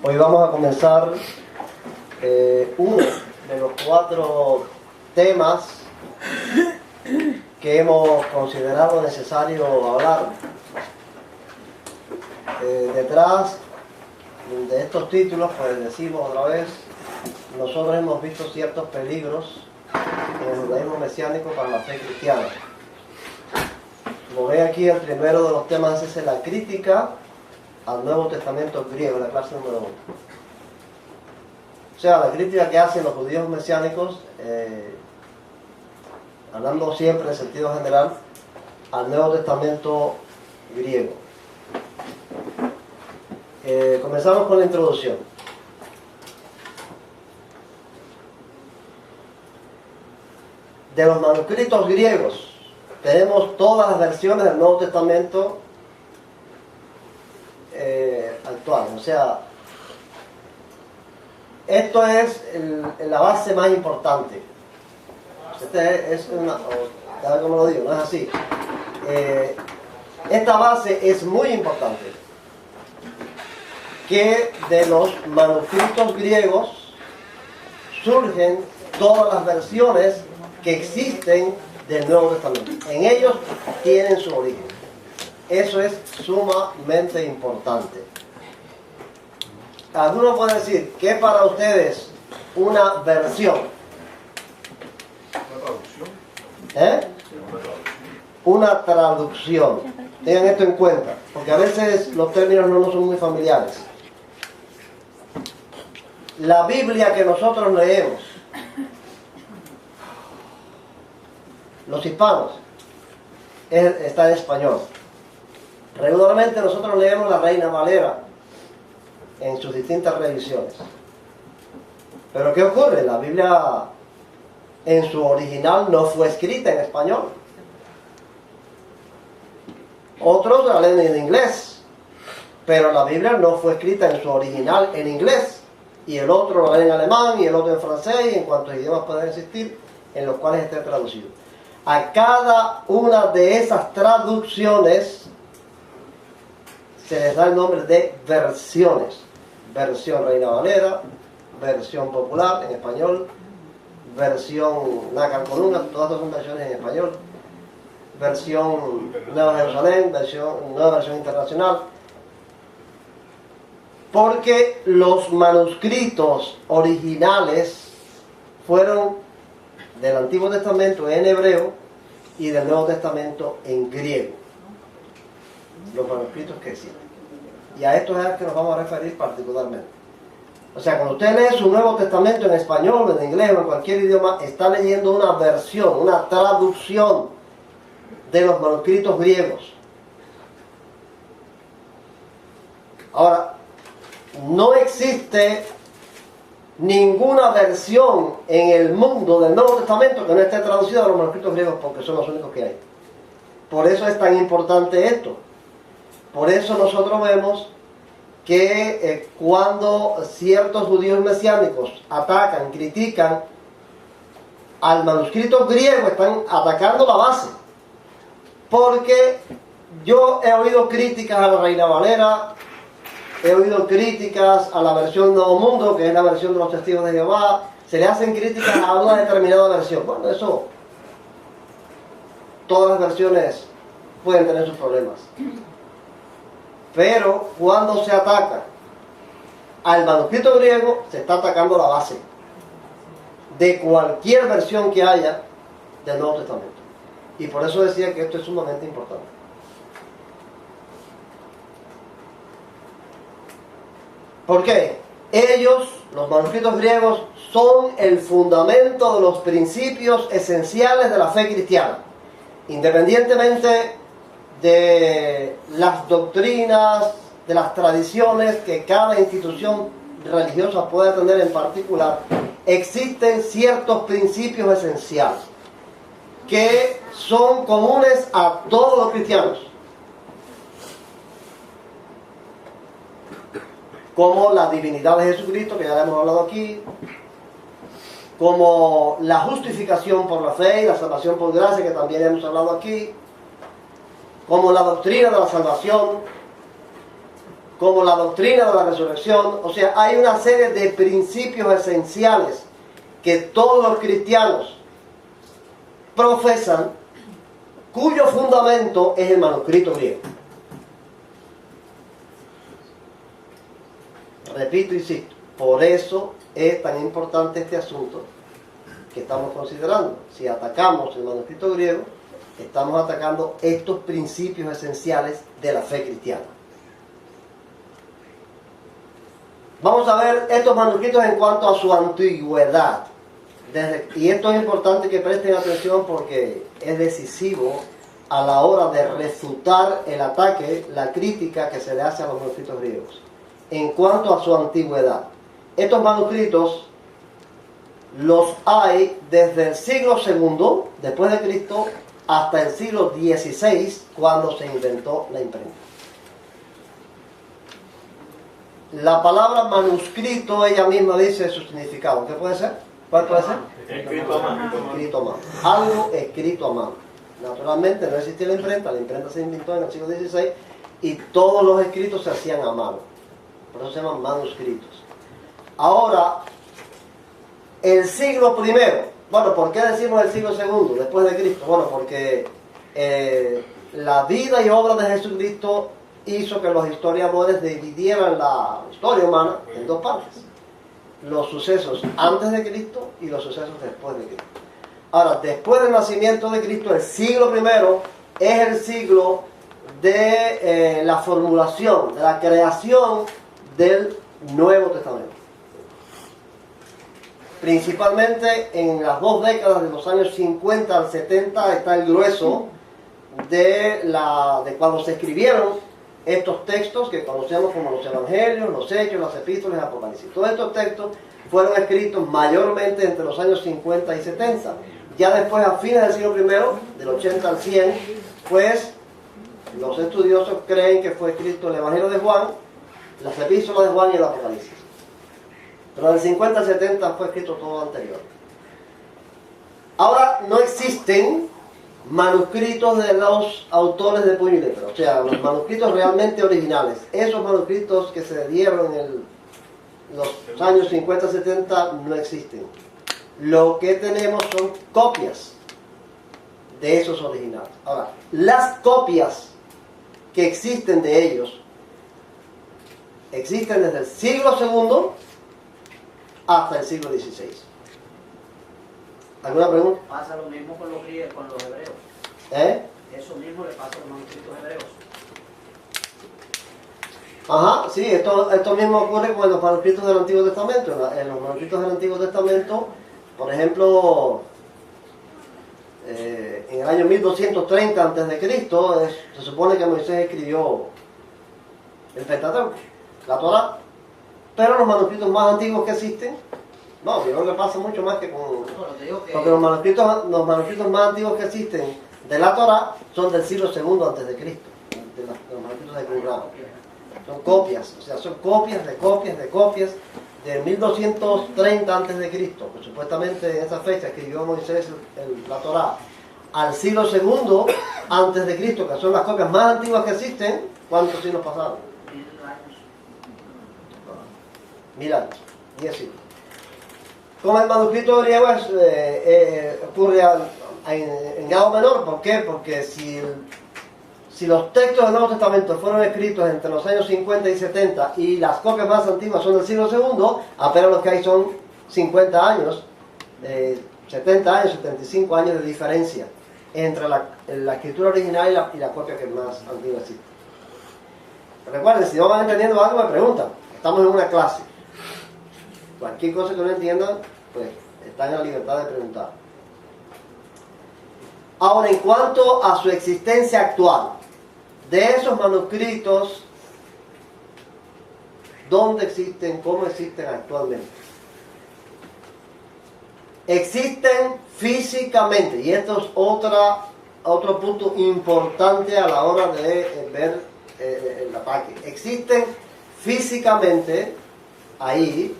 Hoy vamos a comenzar uno de los 4 temas que hemos considerado necesario hablar. Detrás de estos títulos, pues decimos otra vez, nosotros hemos visto ciertos peligros en el judaísmo mesiánico para la fe cristiana. Como ven aquí, el primero de los temas es la crítica al Nuevo Testamento griego, la clase número 1. O sea, la crítica que hacen los judíos mesiánicos, hablando siempre en sentido general, al Nuevo Testamento griego. Comenzamos con la introducción. De los manuscritos griegos, tenemos todas las versiones del Nuevo Testamento actual. O sea, esto es la base más importante. Es una, cada vez como lo digo, no es así. Esta base es muy importante. Que de los manuscritos griegos surgen todas las versiones que existen del Nuevo Testamento. En ellos tienen su origen. Eso es sumamente importante. Algunos pueden decir, ¿qué es para ustedes una versión? Una traducción. Tengan esto en cuenta, porque a veces los términos no nos son muy familiares. La Biblia que nosotros leemos, los hispanos, está en español. Regularmente nosotros leemos la Reina Valera en sus distintas revisiones. Pero ¿qué ocurre? La Biblia en su original no fue escrita en español. Otros la leen en inglés, pero la Biblia no fue escrita en su original en inglés, y el otro la lee en alemán, y el otro en francés, y en cuantos idiomas pueden existir en los cuales esté traducido. A cada una de esas traducciones se les da el nombre de versiones. Versión Reina Valera, versión popular en español, versión Nácar Columna, todas son versiones en español, versión Nueva Jerusalén, nueva versión internacional. Porque los manuscritos originales fueron del Antiguo Testamento en hebreo y del Nuevo Testamento en griego. Los manuscritos que existen. Y a esto es a que nos vamos a referir particularmente. O sea, cuando usted lee su Nuevo Testamento en español, en inglés o en cualquier idioma, está leyendo una versión, una traducción de los manuscritos griegos. Ahora, no existe ninguna versión en el mundo del Nuevo Testamento que no esté traducida a los manuscritos griegos, porque son los únicos que hay. Por eso es tan importante esto. Por eso nosotros vemos que cuando ciertos judíos mesiánicos atacan, critican al manuscrito griego, están atacando la base. Porque yo he oído críticas a la Reina Valera, he oído críticas a la versión Nuevo Mundo, que es la versión de los Testigos de Jehová. Se le hacen críticas a una determinada versión. Bueno, eso, todas las versiones pueden tener sus problemas. Pero cuando se ataca al manuscrito griego, se está atacando la base de cualquier versión que haya del Nuevo Testamento. Y por eso decía que esto es sumamente importante. ¿Por qué? Ellos, los manuscritos griegos, son el fundamento de los principios esenciales de la fe cristiana. Independientemente de las doctrinas, de las tradiciones que cada institución religiosa pueda tener en particular, existen ciertos principios esenciales que son comunes a todos los cristianos. Como la divinidad de Jesucristo, que ya hemos hablado aquí, como la justificación por la fe y la salvación por gracia, que también hemos hablado aquí, como la doctrina de la salvación, como la doctrina de la resurrección. O sea, hay una serie de principios esenciales que todos los cristianos profesan, cuyo fundamento es el manuscrito griego. Repito, insisto, por eso es tan importante este asunto que estamos considerando. Si atacamos el manuscrito griego, estamos atacando estos principios esenciales de la fe cristiana. Vamos a ver estos manuscritos en cuanto a su antigüedad. Y esto es importante que presten atención porque es decisivo a la hora de refutar el ataque, la crítica que se le hace a los manuscritos griegos. En cuanto a su antigüedad, estos manuscritos los hay desde el siglo II después de Cristo hasta el siglo XVI, cuando se inventó la imprenta. La palabra manuscrito, ella misma dice su significado. ¿Qué puede ser? ¿Cuál puede ser? Escrito a mano. Escrito a mano. Algo escrito a mano. Naturalmente no existía la imprenta se inventó en el siglo XVI y todos los escritos se hacían a mano. Por eso se llaman manuscritos. Ahora, el siglo I, bueno, ¿por qué decimos el siglo II después de Cristo? Bueno, porque la vida y obra de Jesucristo hizo que los historiadores dividieran la historia humana en dos partes: los sucesos antes de Cristo y los sucesos después de Cristo. Ahora, después del nacimiento de Cristo, el siglo I es el siglo de la formulación, de la creación del Nuevo Testamento. Principalmente en las dos décadas de los años 50 al 70 está el grueso de cuando se escribieron estos textos que conocemos como los Evangelios, los Hechos, las Epístolas, el Apocalipsis. Todos estos textos fueron escritos mayormente entre los años 50 y 70. Ya después, a fines del siglo I, del 80 al 100, pues los estudiosos creen que fue escrito el Evangelio de Juan, las Epístolas de Juan y el Apocalipsis. Pero del 50 al 70 fue escrito todo lo anterior. Ahora no existen manuscritos de los autores de puño y letra, o sea, los manuscritos realmente originales. Esos manuscritos que se dieron en los años 50-70 no existen. Lo que tenemos son copias de esos originales. Ahora, las copias que existen de ellos existen desde el siglo II hasta el siglo XVI. ¿Alguna pregunta? Pasa lo mismo con los griegos, con los hebreos. Eso mismo le pasa a los manuscritos hebreos. Ajá, sí, esto mismo ocurre con los manuscritos del Antiguo Testamento. En los manuscritos del Antiguo Testamento, por ejemplo, en el año 1230 a.C., se supone que Moisés escribió el Pentateuco, la Torá. Pero los manuscritos más antiguos que existen, no, yo creo que pasa mucho más que con... Porque los manuscritos más antiguos que existen de la Torá son del siglo II a.C., los manuscritos de Qumran. Son copias, o sea, son copias de copias de copias de 1230 a.C., que supuestamente en esa fecha escribió Moisés la Torá, al siglo II a.C., que son las copias más antiguas que existen. ¿Cuántos siglos pasaron? 1000 años, 10 siglos. Como el manuscrito griego ocurre en grado menor. ¿Por qué? Porque si los textos del Nuevo Testamento fueron escritos entre los años 50 y 70 y las copias más antiguas son del siglo II, apenas lo que hay son 50 años, 70 años, 75 años de diferencia entre la escritura original y la copia que más antigua existe. Recuerden, si no van entendiendo algo, me preguntan. Estamos en una clase. Cualquier cosa que no entiendan, pues están en la libertad de preguntar. Ahora, en cuanto a su existencia actual, de esos manuscritos, ¿dónde existen? ¿Cómo existen actualmente? Existen físicamente, y esto es otro punto importante a la hora de ver el ataque. Existen físicamente ahí,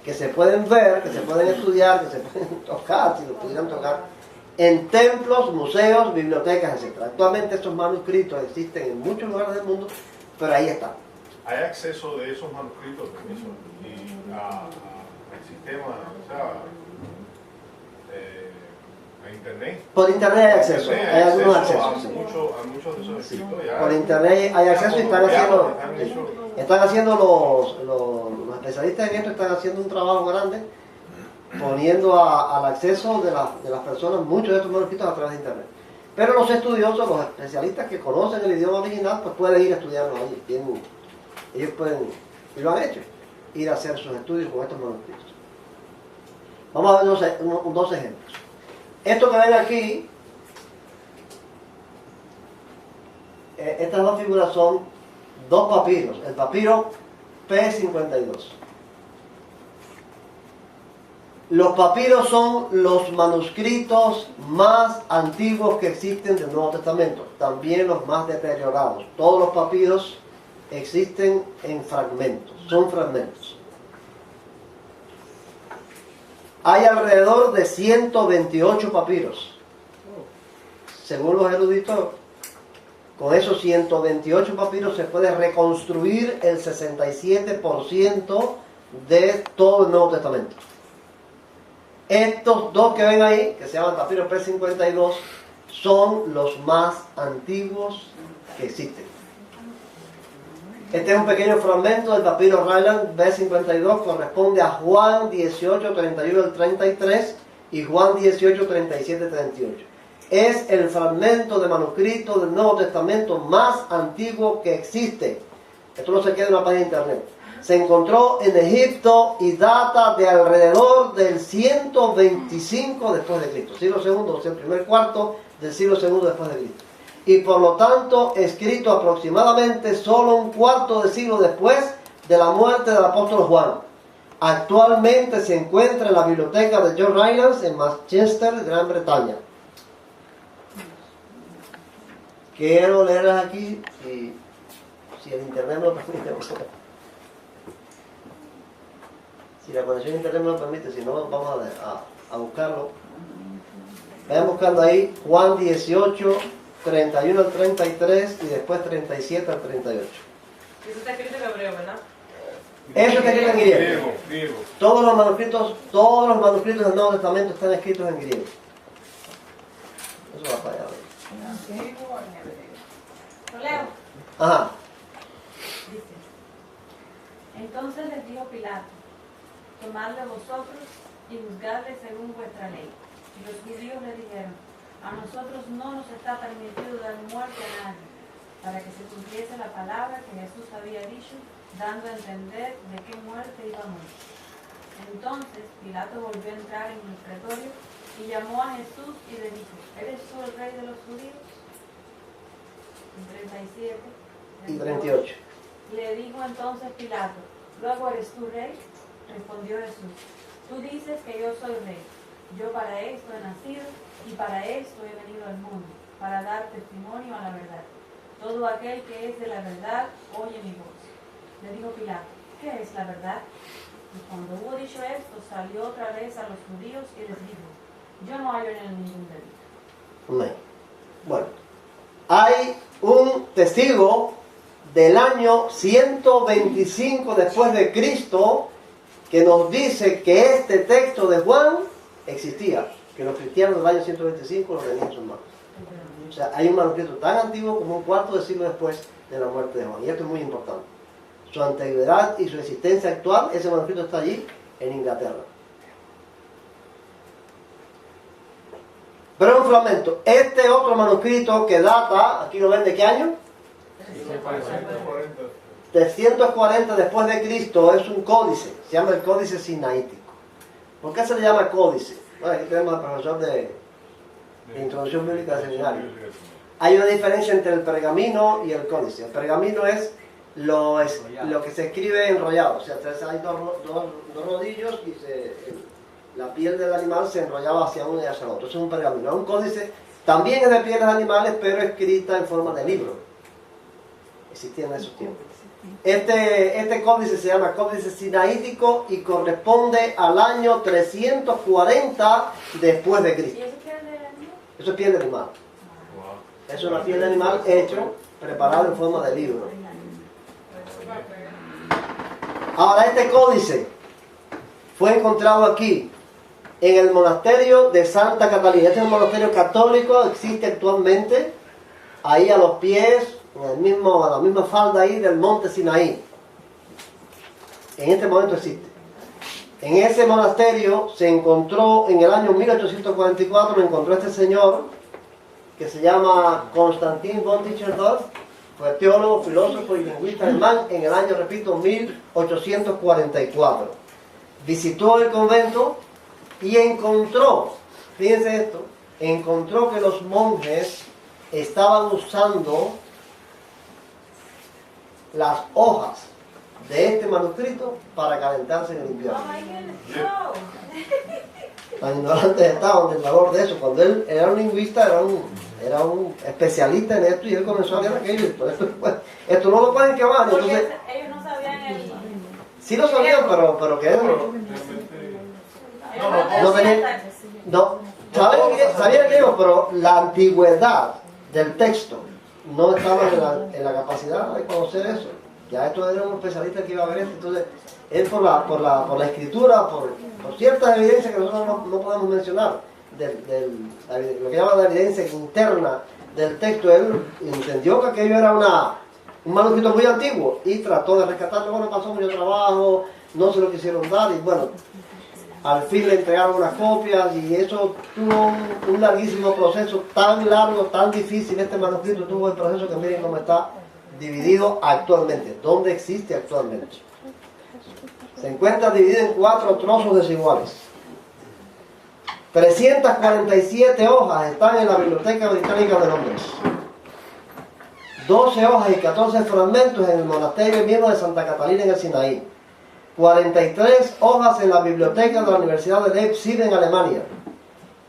que se pueden ver, que se pueden estudiar, que se pueden tocar, si lo pudieran tocar, en templos, museos, bibliotecas, etc. Actualmente estos manuscritos existen en muchos lugares del mundo, pero ahí están. hay acceso de esos manuscritos y al sistema, o sea, a internet. Por internet hay acceso, hay algunos accesos. A muchos de esos escritos. Ya, por internet hay acceso y están haciendo los especialistas en esto están haciendo un trabajo grande poniendo al acceso de las personas muchos de estos manuscritos a través de internet. Pero los estudiosos, los especialistas que conocen el idioma original, pues pueden ir a estudiarlo ahí. Ellos pueden, y lo han hecho, ir a hacer sus estudios con estos manuscritos. Vamos a ver dos ejemplos. Esto que ven aquí, estas dos figuras son dos papiros. El papiro P52. Los papiros son los manuscritos más antiguos que existen del Nuevo Testamento, también los más deteriorados. Todos los papiros existen en fragmentos, son fragmentos. Hay alrededor de 128 papiros. Según los eruditos, con esos 128 papiros se puede reconstruir el 67% de todo el Nuevo Testamento. Estos dos que ven ahí, que se llaman papiros P52, son los más antiguos que existen. Este es un pequeño fragmento del papiro Ryland B52, corresponde a Juan 18, 31 al 33 y Juan 18, 37, 38. Es el fragmento de manuscrito del Nuevo Testamento más antiguo que existe. Esto no se queda en una página de internet. Se encontró en Egipto y data de alrededor del 125 después de Cristo. Siglo II, o sea, el primer cuarto del siglo II después de Cristo. Y por lo tanto, escrito aproximadamente solo un cuarto de siglo después de la muerte del apóstol Juan. Actualmente se encuentra en la biblioteca de John Rylands en Manchester, Gran Bretaña. Quiero leer aquí, si el internet me lo permite. Si la conexión a internet me lo permite, si no, vamos a buscarlo. Vayan buscando ahí Juan 18, 31 al 33 y después 37 al 38. Eso está escrito en hebreo, ¿verdad? Eso está escrito en griego. Todos los manuscritos del Nuevo Testamento están escritos en griego. Eso va para allá. ¿Lo leo? Ajá. Dice: Entonces les dijo Pilato: tomadle vosotros y juzgadle según vuestra ley. Y los judíos le dijeron: a nosotros no nos está permitido dar muerte a nadie, para que se cumpliese la palabra que Jesús había dicho, dando a entender de qué muerte iba a morir. Entonces Pilato volvió a entrar en el pretorio y llamó a Jesús y le dijo: ¿eres tú el rey de los judíos? En 37 y 38. Le dijo entonces Pilato: ¿luego eres tú rey? Respondió Jesús: tú dices que yo soy rey. Yo para esto he nacido y para esto he venido al mundo, para dar testimonio a la verdad. Todo aquel que es de la verdad oye mi voz. Le dijo Pilato: ¿qué es la verdad? Y cuando hubo dicho esto, salió otra vez a los judíos y les dijo: yo no hallo en él ningún delito. Bueno, hay un testigo del año 125 después de Cristo que nos dice que este texto de Juan existía, que los cristianos del año 125 lo tenían en sus manos. O sea, hay un manuscrito tan antiguo como un cuarto de siglo después de la muerte de Juan, y esto es muy importante. Su antigüedad y su existencia actual, ese manuscrito está allí en Inglaterra. Pero es un fragmento. Este otro manuscrito que data, aquí lo ven, ¿de qué año? 340 después de Cristo, es un códice, se llama el Códice Sinaítico. ¿Por qué se le llama códice? Bueno, aquí tenemos al profesor de Introducción Bíblica del Seminario. Hay una diferencia entre el pergamino y el códice. El pergamino es lo que se escribe enrollado, o sea, hay dos rodillos y la piel del animal se enrollaba hacia uno y hacia el otro. Eso es un pergamino. Un códice también es de pieles de animales, pero escrita en forma de libro. Existían en esos tiempos. Este códice se llama Códice Sinaítico y corresponde al año 340 después de Cristo. ¿Y eso qué es de animal? Eso es piel de animal. Eso es una piel de animal hecho, preparado en forma de libro. Ahora, este códice fue encontrado aquí, en el monasterio de Santa Catalina. Este es un monasterio católico, existe actualmente, ahí a los pies, a la misma falda ahí del monte Sinaí. En este momento existe. En ese monasterio se encontró, en el año 1844, me encontró este señor, que se llama Konstantin von Tischendorf, fue teólogo, filósofo y lingüista alemán, en el año, repito, 1844. Visitó el convento y encontró, fíjense esto, encontró que los monjes estaban usando las hojas de este manuscrito para calentarse en el invierno. Tan ignorantes estaban del valor de eso. Cuando él era un lingüista, era un especialista en esto, y él comenzó a leer aquello. Esto no lo pueden quemar. Porque Entonces, ellos no sabían el... sí lo sabían, pero que él no tenía... No, sabían griego, pero la antigüedad del texto no estaba en la capacidad de conocer eso. Ya esto era un especialista que iba a ver esto. Entonces, él por la escritura, por ciertas evidencias que nosotros no podemos mencionar, lo que llaman la evidencia interna del texto, él entendió que aquello era un manuscrito muy antiguo y trató de rescatarlo. Bueno, pasó mucho trabajo, no se lo quisieron dar, y bueno, al fin le entregaron unas copias, y eso tuvo un larguísimo proceso, tan largo, tan difícil. Este manuscrito tuvo el proceso que miren cómo está dividido actualmente. ¿Dónde existe actualmente? Se encuentra dividido en 4 trozos desiguales. 347 hojas están en la Biblioteca Británica de Londres. 12 hojas y 14 fragmentos en el monasterio mismo de Santa Catalina en el Sinaí. 43 hojas en la biblioteca de la Universidad de Leipzig en Alemania.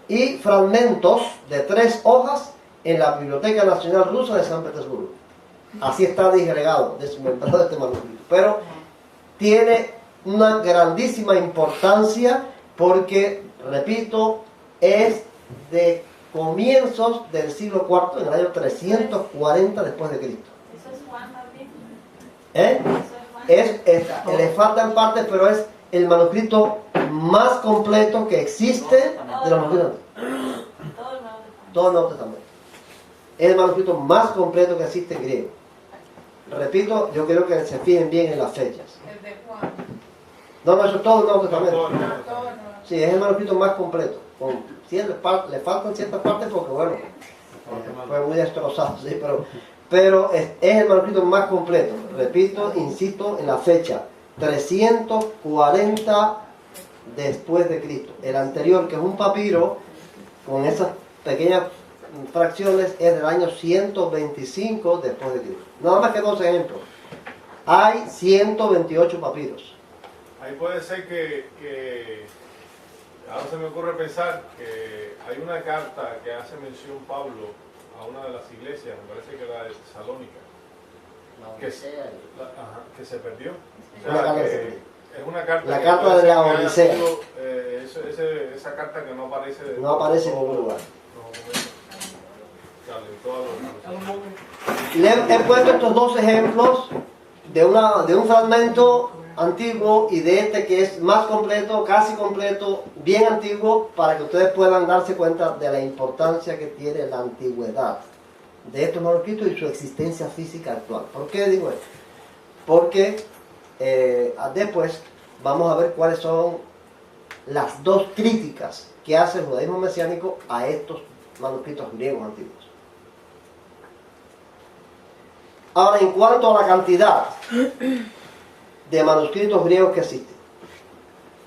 Y fragmentos de 3 hojas en la Biblioteca Nacional Rusa de San Petersburgo. Así está disgregado, desmembrado este manuscrito. Pero tiene una grandísima importancia porque, repito, es de comienzos del siglo IV, en el año 340 después de Cristo. ¿Eso es Juan también? ¿Eh? Le faltan partes, pero es el manuscrito más completo que existe de los manuscritos. Todo el Nuevo Testamento. Es el manuscrito más completo que existe en griego. Repito, yo quiero que se fijen bien en las fechas. El de Juan. No, eso es todo el Nuevo Testamento. Todo el Nuevo Sí, es el manuscrito más completo. Le faltan ciertas partes porque, bueno, fue muy destrozado, sí, pero es el manuscrito más completo. Repito, insisto en la fecha, 340 después de Cristo. El anterior, que es un papiro, con esas pequeñas fracciones, es del año 125 después de Cristo. Nada más que 2 ejemplos. Hay 128 papiros. Ahí puede ser que ahora se me ocurre pensar que hay una carta que hace mención Pablo a una de las iglesias, me parece que la de Tesalónica, que se perdió. O sea, es una carta, la carta de la Odisea. Esa carta que no aparece, no aparece en ningún lugar. Le he puesto estos 2 ejemplos de un fragmento antiguo y de este que es más completo, casi completo, bien antiguo, para que ustedes puedan darse cuenta de la importancia que tiene la antigüedad de estos manuscritos y su existencia física actual. ¿Por qué digo esto? Porque después vamos a ver cuáles son las 2 críticas que hace el judaísmo mesiánico a estos manuscritos griegos antiguos. Ahora, en cuanto a la cantidad de manuscritos griegos que existen,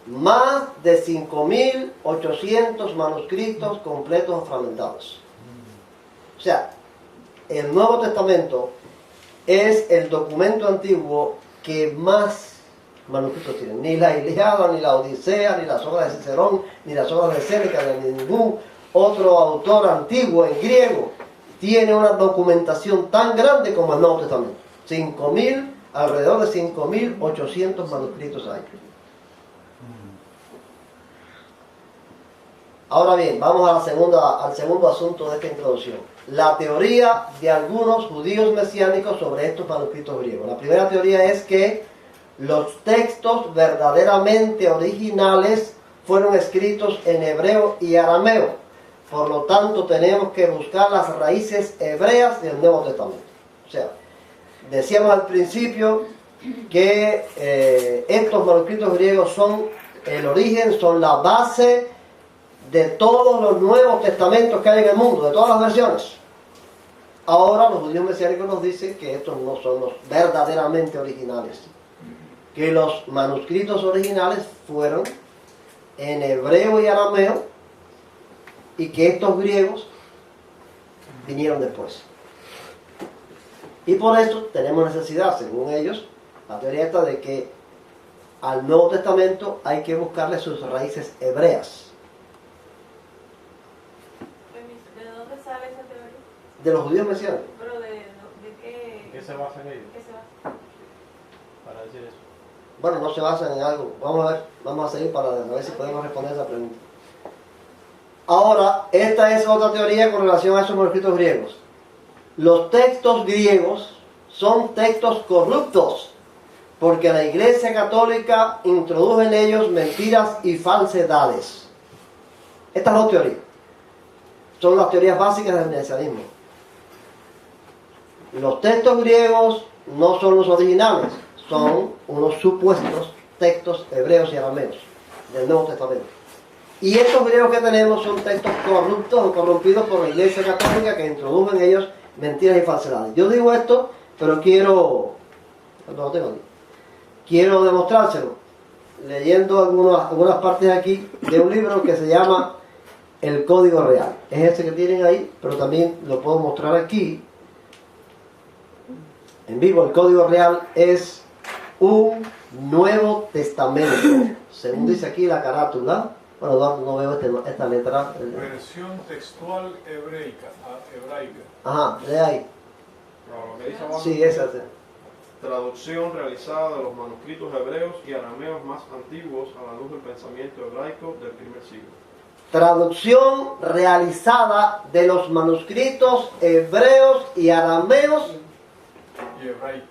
más de 5.800 manuscritos completos o fragmentados. O sea, el Nuevo Testamento es el documento antiguo que más manuscritos tiene. Ni la Ilíada, ni la Odisea, ni las obras de Cicerón, ni las obras de Séneca, ni ningún otro autor antiguo en griego tiene una documentación tan grande como el Nuevo Testamento. Alrededor de 5.800 manuscritos hay. Ahora bien, vamos a al segundo asunto de esta introducción. La teoría de algunos judíos mesiánicos sobre estos manuscritos griegos. La primera teoría es que los textos verdaderamente originales fueron escritos en hebreo y arameo. Por lo tanto, tenemos que buscar las raíces hebreas del Nuevo Testamento. O sea, decíamos al principio que estos manuscritos griegos son el origen, son la base de todos los nuevos testamentos que hay en el mundo, de todas las versiones. Ahora los judíos mesiánicos nos dicen que estos no son los verdaderamente originales, que los manuscritos originales fueron en hebreo y arameo y que estos griegos vinieron después. Y por eso tenemos necesidad, según ellos, la teoría esta de que al Nuevo Testamento hay que buscarle sus raíces hebreas. ¿De dónde sale esa teoría? De los judíos mesiánicos. ¿Pero de qué? ¿Qué se basa en ello? ¿Qué se basa? Para decir eso. Bueno, no se basan en algo. Vamos a ver, vamos a seguir para ver si podemos responder esa pregunta. Ahora, esta es otra teoría con relación a esos manuscritos griegos. Los textos griegos son textos corruptos, porque la Iglesia Católica introdujo en ellos mentiras y falsedades. Estas dos teorías son las teorías básicas del mesianismo. Los textos griegos no son los originales, son unos supuestos textos hebreos y arameos del Nuevo Testamento. Y estos griegos que tenemos son textos corruptos o corrompidos por la Iglesia Católica que introdujo en ellos mentiras y falsedades. Yo digo esto, pero quiero demostrárselo leyendo algunas partes aquí de un libro que se llama El Código Real. Es ese que tienen ahí, pero también lo puedo mostrar aquí en vivo. El Código Real es un Nuevo Testamento, según dice aquí la carátula. Bueno, no veo esta letra. Versión textual hebraica. Ajá, lee ahí. No, lo que dice abajo, Sí, esa. traducción realizada de los manuscritos hebreos y arameos más antiguos a la luz del pensamiento hebraico del primer siglo. Traducción realizada de los manuscritos hebreos y arameos. Y hebraico.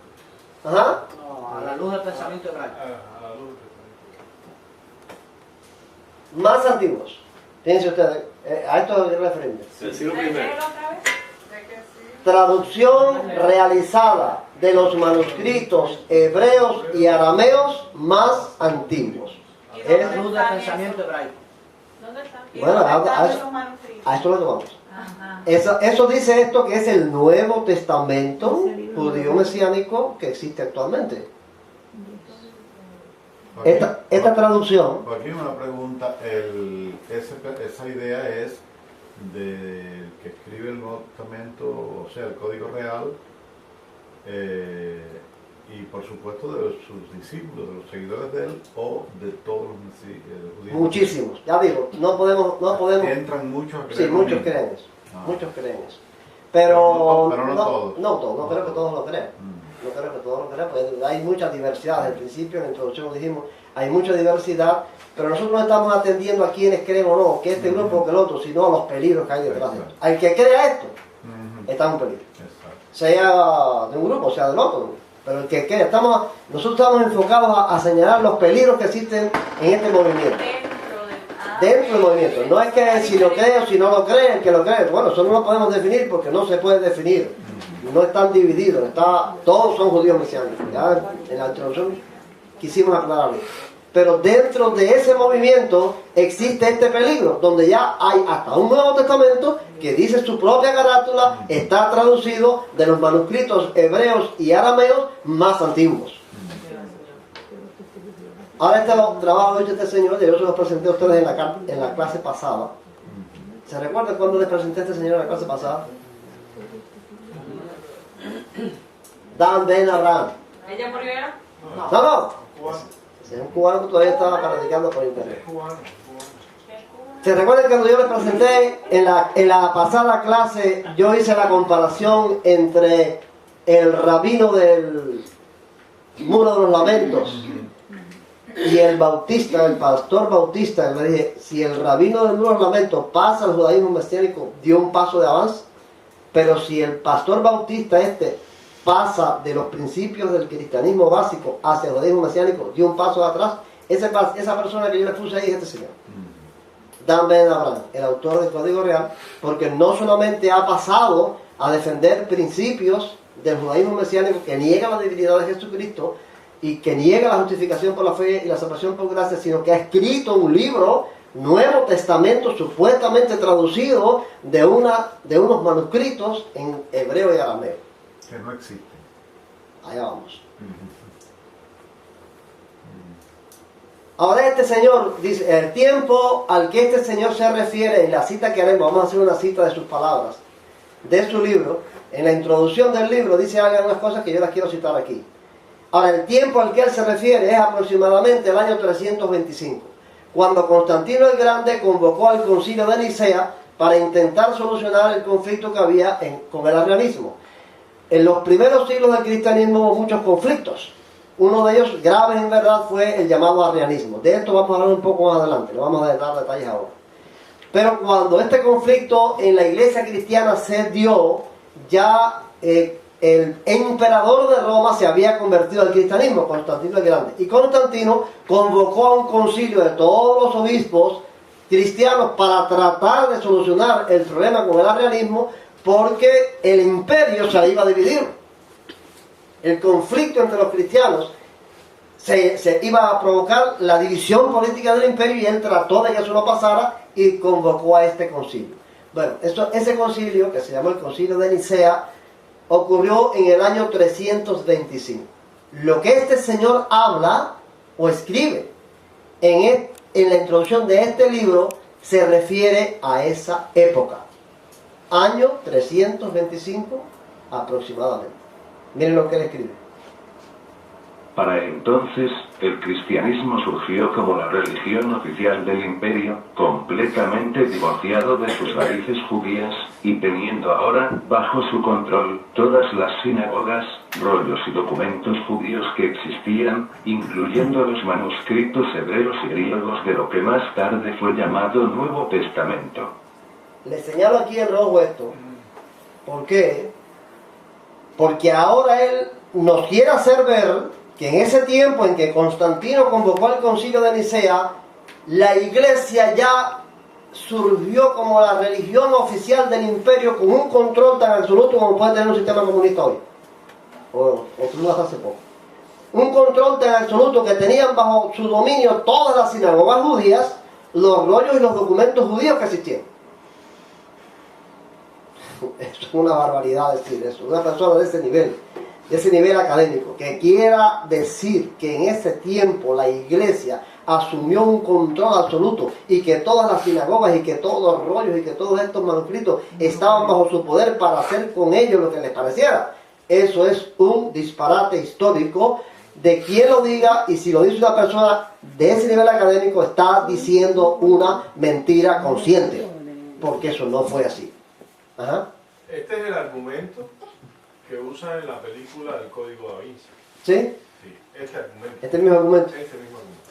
Ajá. No, a la luz del pensamiento hebraico. A la luz del Más antiguos. Fíjense ustedes, a esto es referente. Del siglo ¿Leerlo primero. otra vez? Traducción realizada de los manuscritos hebreos y arameos más antiguos. ¿Y Es- dónde La luz del están pensamiento esos? hebraico. ¿Dónde están? ¿Y Bueno, dónde a están eso- esos manuscritos? A esto es lo que vamos. Ajá. Eso dice esto que es el Nuevo Testamento judío mesiánico que existe actualmente. Esta traducción, Aquí una pregunta, esa idea es del que escribe el Nuevo Testamento, o sea, el Código Real, y por supuesto de sus discípulos, de los seguidores de él, o de todos los judíos. muchísimos. Ya digo, no podemos. Entran muchos a creer Sí, lo muchos mismo. creen eso. Ah. Muchos creen eso. Pero Pero no todos. No creo que todos lo crean. Mm. No creo que todos lo crean, porque hay mucha diversidad. Desde el principio, en la introducción lo dijimos, hay mucha diversidad, pero nosotros no estamos atendiendo a quienes creen o no, que este grupo o que el otro, sino a los peligros que hay detrás de esto. Al que crea esto, Ujú. está en un peligro. Exacto. Sea de un grupo, sea del otro. Pero el que cree, nosotros estamos enfocados a señalar los peligros que existen en este movimiento. Dentro del movimiento. No es que si lo cree o si no lo cree, el que lo cree. Bueno, eso no lo podemos definir porque no se puede definir. No están divididos. Todos son judíos mesiánicos. Ya en la introducción quisimos aclararlo. Pero dentro de ese movimiento existe este peligro, donde ya hay hasta un Nuevo Testamento que dice su propia carátula, está traducido de los manuscritos hebreos y arameos más antiguos. Ahora este trabajo hecho este señor, yo se lo presenté a ustedes en la clase pasada. ¿Se recuerdan cuando les presenté a este señor en la clase pasada? Dan Ben Abraham. ¿Ella murió ya? No. cubano. Es un cubano que todavía estaba practicando por internet. Es cubano. ¿Se recuerdan cuando yo les presenté en la pasada clase, yo hice la comparación entre el rabino del Muro de los Lamentos Y el bautista, el pastor bautista, le dije, si el rabino del Nuevo Testamento pasa al judaísmo mesiánico, dio un paso de avance, pero si el pastor bautista pasa de los principios del cristianismo básico hacia el judaísmo mesiánico, dio un paso de atrás, esa persona que yo le puse ahí es este señor. Dan Ben Abraham, el autor del Código Real, porque no solamente ha pasado a defender principios del judaísmo mesiánico que niega la divinidad de Jesucristo y que niega la justificación por la fe y la salvación por gracia, sino que ha escrito un libro, Nuevo Testamento, supuestamente traducido de unos manuscritos en hebreo y arameo. Que no existen. Allá vamos. Ahora este señor dice, el tiempo al que este señor se refiere, en la cita que haremos, vamos a hacer una cita de sus palabras, de su libro. En la introducción del libro dice algunas cosas que yo las quiero citar aquí. Ahora, el tiempo al que él se refiere es aproximadamente el año 325, cuando Constantino el Grande convocó al concilio de Nicea para intentar solucionar el conflicto que había con el arrianismo. En los primeros siglos del cristianismo hubo muchos conflictos. Uno de ellos, graves en verdad, fue el llamado arrianismo. De esto vamos a hablar un poco más adelante, no vamos a dar detalles ahora. Pero cuando este conflicto en la iglesia cristiana se dio, ya el emperador de Roma se había convertido al cristianismo, Constantino el Grande. Y Constantino convocó a un concilio de todos los obispos cristianos para tratar de solucionar el problema con el arrianismo, porque el imperio se iba a dividir. El conflicto entre los cristianos se iba a provocar la división política del imperio, y él trató de que eso no pasara y convocó a este concilio. Bueno, ese concilio, que se llamó el Concilio de Nicea, ocurrió en el año 325. Lo que este señor habla o escribe en la introducción de este libro se refiere a esa época. Año 325 aproximadamente. Miren lo que él escribe. Para entonces, el cristianismo surgió como la religión oficial del imperio, completamente divorciado de sus raíces judías, y teniendo ahora, bajo su control, todas las sinagogas, rollos y documentos judíos que existían, incluyendo los manuscritos hebreos y griegos de lo que más tarde fue llamado Nuevo Testamento. Le señalo aquí en rojo esto. ¿Por qué? Porque ahora él nos quiere hacer ver que en ese tiempo en que Constantino convocó al concilio de Nicea, la iglesia ya surgió como la religión oficial del imperio, con un control tan absoluto como puede tener un sistema comunista hoy, o tuvo hasta hace poco. Un control tan absoluto que tenían bajo su dominio todas las sinagogas judías, los rollos y los documentos judíos que existían. Eso es una barbaridad decir eso. Una persona de ese nivel académico, que quiera decir que en ese tiempo la iglesia asumió un control absoluto y que todas las sinagogas y que todos los rollos y que todos estos manuscritos estaban bajo su poder para hacer con ellos lo que les pareciera. Eso es un disparate histórico de quien lo diga, y si lo dice una persona de ese nivel académico está diciendo una mentira consciente, porque eso no fue así. Ajá. Este es el argumento que usa en la película del Código Da Vinci. ¿Sí? Sí, este argumento. Este mismo argumento. Este mismo argumento.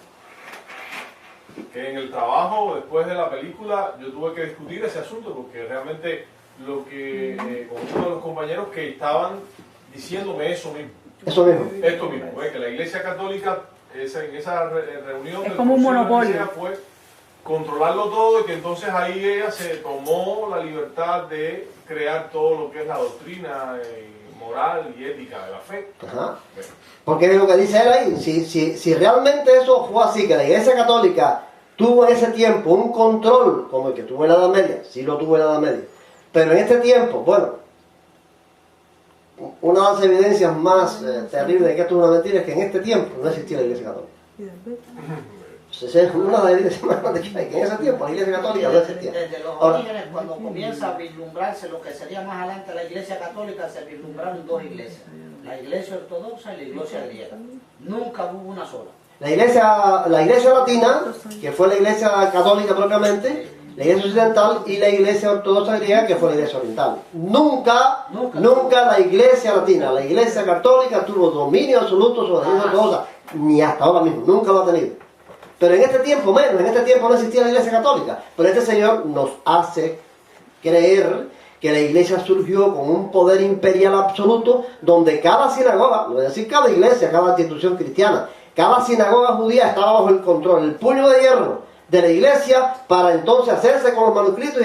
Que en el trabajo, después de la película, yo tuve que discutir ese asunto, porque realmente lo que, con uno de los compañeros que estaban diciéndome eso mismo. Eso mismo. Esto mismo, que la Iglesia Católica, en esa reunión es como un monopolio, fue controlarlo todo, y que entonces ahí ella se tomó la libertad de crear todo lo que es la doctrina moral y ética de la fe. Ajá. Porque es lo que dice él ahí. Si realmente eso fue así, que la Iglesia Católica tuvo en ese tiempo un control como el que tuvo en la Edad Media, sí lo tuvo en la Edad Media, pero en este tiempo, bueno, una de las evidencias más terribles de que esto es una mentira es que en este tiempo no existía la Iglesia Católica. Esa es una de las evidencias más grandes que hay, que en ese tiempo la Iglesia Católica no existía. Desde los orígenes, cuando comienza a vislumbrarse lo que sería más adelante la Iglesia Católica, se vislumbraron dos iglesias, la Iglesia Ortodoxa y la Iglesia Griega. Nunca hubo una sola. La iglesia latina, que fue la Iglesia Católica propiamente, La iglesia occidental y la iglesia ortodoxa griega, que fue la iglesia oriental. Nunca la iglesia latina, la iglesia católica tuvo dominio absoluto sobre la iglesia ortodoxa, ni hasta ahora mismo, nunca lo ha tenido. Pero en este tiempo menos, en este tiempo no existía la iglesia católica. Pero este Señor nos hace creer que la iglesia surgió con un poder imperial absoluto, donde cada sinagoga, no voy a decir cada iglesia, cada institución cristiana, cada sinagoga judía estaba bajo el control, el puño de hierro de la iglesia, para entonces hacerse con los manuscritos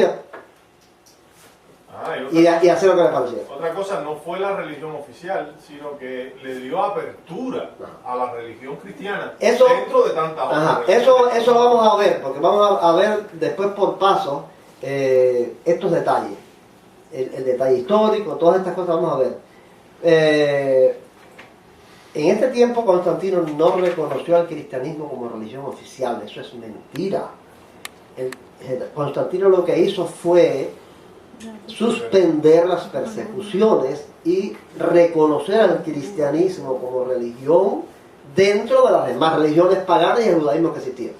y hacer lo que le parecía. Otra cosa, no fue la religión oficial, sino que le dio apertura a la religión cristiana dentro de tantas otras religiones. Eso lo vamos a ver, porque vamos a ver después por paso estos detalles. El detalle histórico, todas estas cosas vamos a ver. En este tiempo Constantino no reconoció al cristianismo como religión oficial, eso es mentira. Constantino lo que hizo fue suspender las persecuciones y reconocer al cristianismo como religión dentro de las demás religiones paganas y el judaísmo que existían.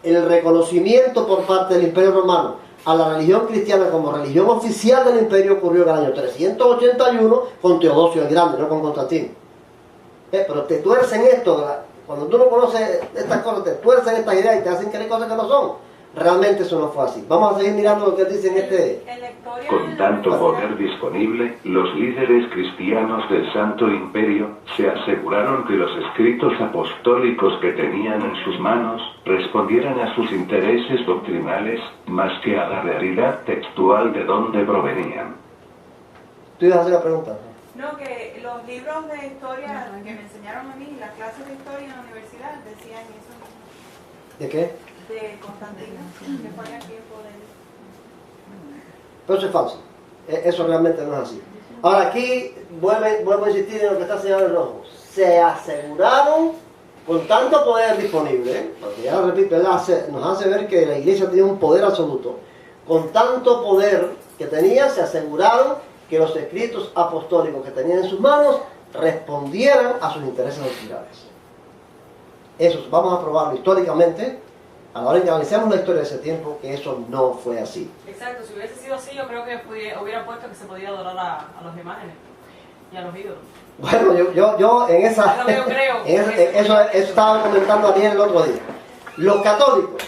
El reconocimiento por parte del Imperio Romano a la religión cristiana como religión oficial del imperio ocurrió en el año 381 con Teodosio el Grande, no con Constantino. Pero te tuercen esto, cuando tú no conoces estas cosas, te tuercen estas ideas y te hacen creer cosas que no son. Realmente eso no fue así. Vamos a seguir mirando lo que dice en este... Con tanto poder disponible, los líderes cristianos del Santo Imperio se aseguraron que los escritos apostólicos que tenían en sus manos respondieran a sus intereses doctrinales más que a la realidad textual de donde provenían. ¿Tú ibas a hacer la pregunta? No, que los libros de historia que me enseñaron a mí, las clases de historia en la universidad, decían eso mismo. ¿De qué? De Constantino, que fue en el tiempo de él. Pero eso es falso. Eso realmente no es así. Ahora aquí vuelvo a insistir en lo que está señalado en rojo. Se aseguraron con tanto poder disponible, porque ya lo repito, él nos hace ver que la iglesia tenía un poder absoluto. Con tanto poder que tenía, se aseguraron que los escritos apostólicos que tenían en sus manos respondieran a sus intereses doctrinales. Eso vamos a probarlo históricamente. A la hora que analicemos la historia de ese tiempo, que eso no fue así. Exacto, si hubiese sido así, yo creo que hubiera puesto que se podía adorar a las imágenes y a los ídolos. Bueno, yo en esa... Yo creo. Eso estaba comentando Ariel el otro día. Los católicos,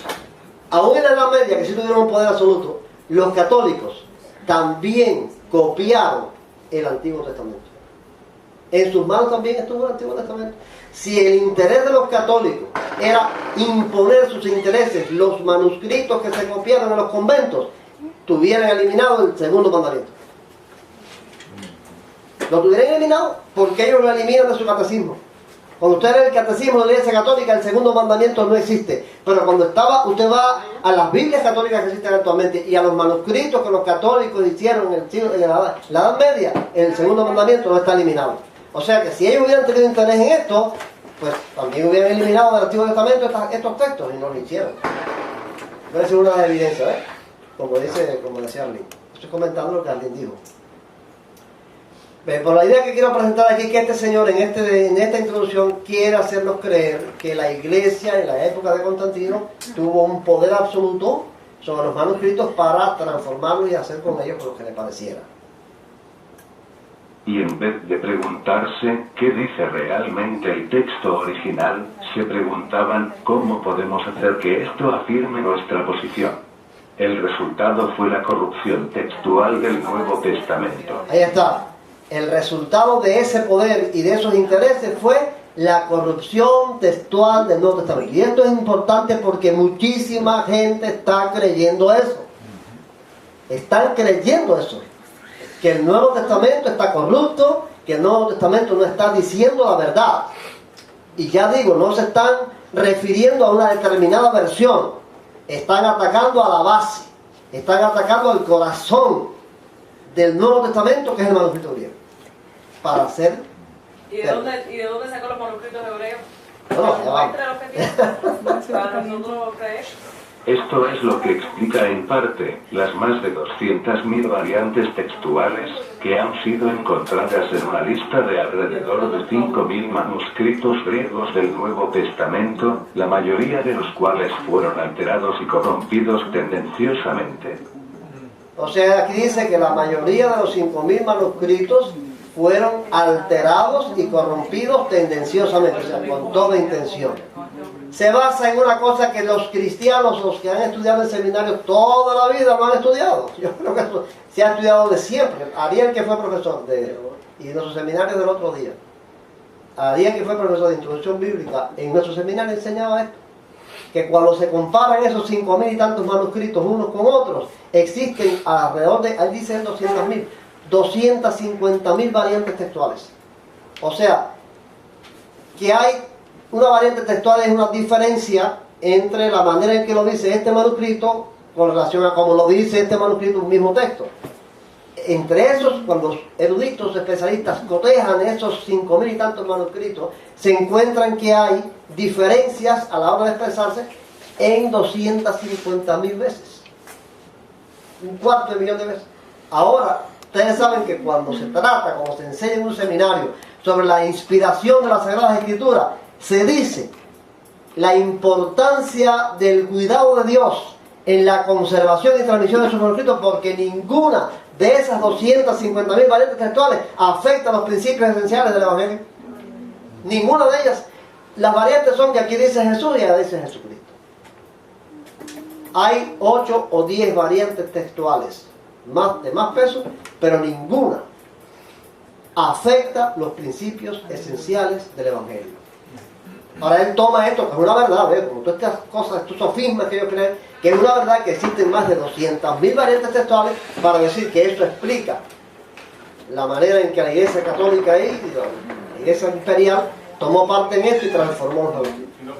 aún en la Edad Media, que sí tuvieron un poder absoluto, los católicos también copiaron el Antiguo Testamento. En sus manos también estuvo el Antiguo Testamento. Si el interés de los católicos era imponer sus intereses, los manuscritos que se copiaron en los conventos tuvieran eliminado el segundo mandamiento. Lo tuvieran eliminado porque ellos lo eliminan de su catecismo. Cuando usted lee el catecismo de la Iglesia Católica, el segundo mandamiento no existe. Pero cuando usted va a las Biblias católicas que existen actualmente y a los manuscritos que los católicos hicieron en la Edad Media, el segundo mandamiento no está eliminado. O sea que si ellos hubieran tenido interés en esto, pues también hubieran eliminado del Antiguo Testamento estos textos y no lo hicieron. Puede ser una evidencia, ¿eh? Como decía Arlene. Estoy comentando lo que Arlene dijo. Pero la idea que quiero presentar aquí es que este señor en esta introducción quiere hacernos creer que la iglesia en la época de Constantino tuvo un poder absoluto sobre los manuscritos para transformarlos y hacer con ellos lo que le pareciera. Y en vez de preguntarse qué dice realmente el texto original, se preguntaban cómo podemos hacer que esto afirme nuestra posición. El resultado fue la corrupción textual del Nuevo Testamento. Ahí está. El resultado de ese poder y de esos intereses fue la corrupción textual del Nuevo Testamento. Y esto es importante porque muchísima gente está creyendo eso. Están creyendo eso. Que el Nuevo Testamento está corrupto, que el Nuevo Testamento no está diciendo la verdad. Y ya digo, no se están refiriendo a una determinada versión. Están atacando a la base. Están atacando al corazón del Nuevo Testamento, que es el manuscrito griego. Para hacer... ¿Y de dónde sacó los manuscritos hebreos? Bueno, ya vamos. Muestra los que tiene para nosotros creer. Esto es lo que explica en parte las más de 200.000 variantes textuales que han sido encontradas en una lista de alrededor de 5.000 manuscritos griegos del Nuevo Testamento, la mayoría de los cuales fueron alterados y corrompidos tendenciosamente. O sea, aquí dice que la mayoría de los 5.000 manuscritos fueron alterados y corrompidos tendenciosamente, o sea, con toda intención. Se basa en una cosa que los cristianos, los que han estudiado en seminarios toda la vida, no han estudiado. Yo creo que eso se ha estudiado de siempre. Ariel, que fue profesor y nuestro seminario del otro día, Ariel, que fue profesor de introducción bíblica, en nuestro seminario enseñaba esto, que cuando se comparan esos 5.000 y tantos manuscritos unos con otros, existen alrededor de, ahí dice 200.000, 250.000 variantes textuales. O sea, que hay una variante textual, es una diferencia entre la manera en que lo dice este manuscrito con relación a cómo lo dice este manuscrito, un mismo texto. Entre esos, cuando los eruditos especialistas cotejan esos 5.000 y tantos manuscritos, se encuentran que hay diferencias a la hora de expresarse en 250.000 veces. 250.000 de veces. Ahora, ustedes saben que cuando se trata, como se enseña en un seminario, sobre la inspiración de las Sagradas Escrituras, se dice la importancia del cuidado de Dios en la conservación y transmisión de sus manuscritos, porque ninguna de esas 250.000 variantes textuales afecta los principios esenciales del Evangelio. Ninguna de ellas. Las variantes son que aquí dice Jesús y allá dice Jesucristo. Hay 8 o 10 variantes textuales de más peso, pero ninguna afecta los principios esenciales del Evangelio. Ahora él toma esto como una verdad, ¿ves? Como todas estas cosas, estos sofismas que ellos creen, que es una verdad que existen más de 200.000 variantes textuales, para decir que esto explica la manera en que la Iglesia Católica y la Iglesia Imperial tomó parte en esto y transformó los manuscritos. No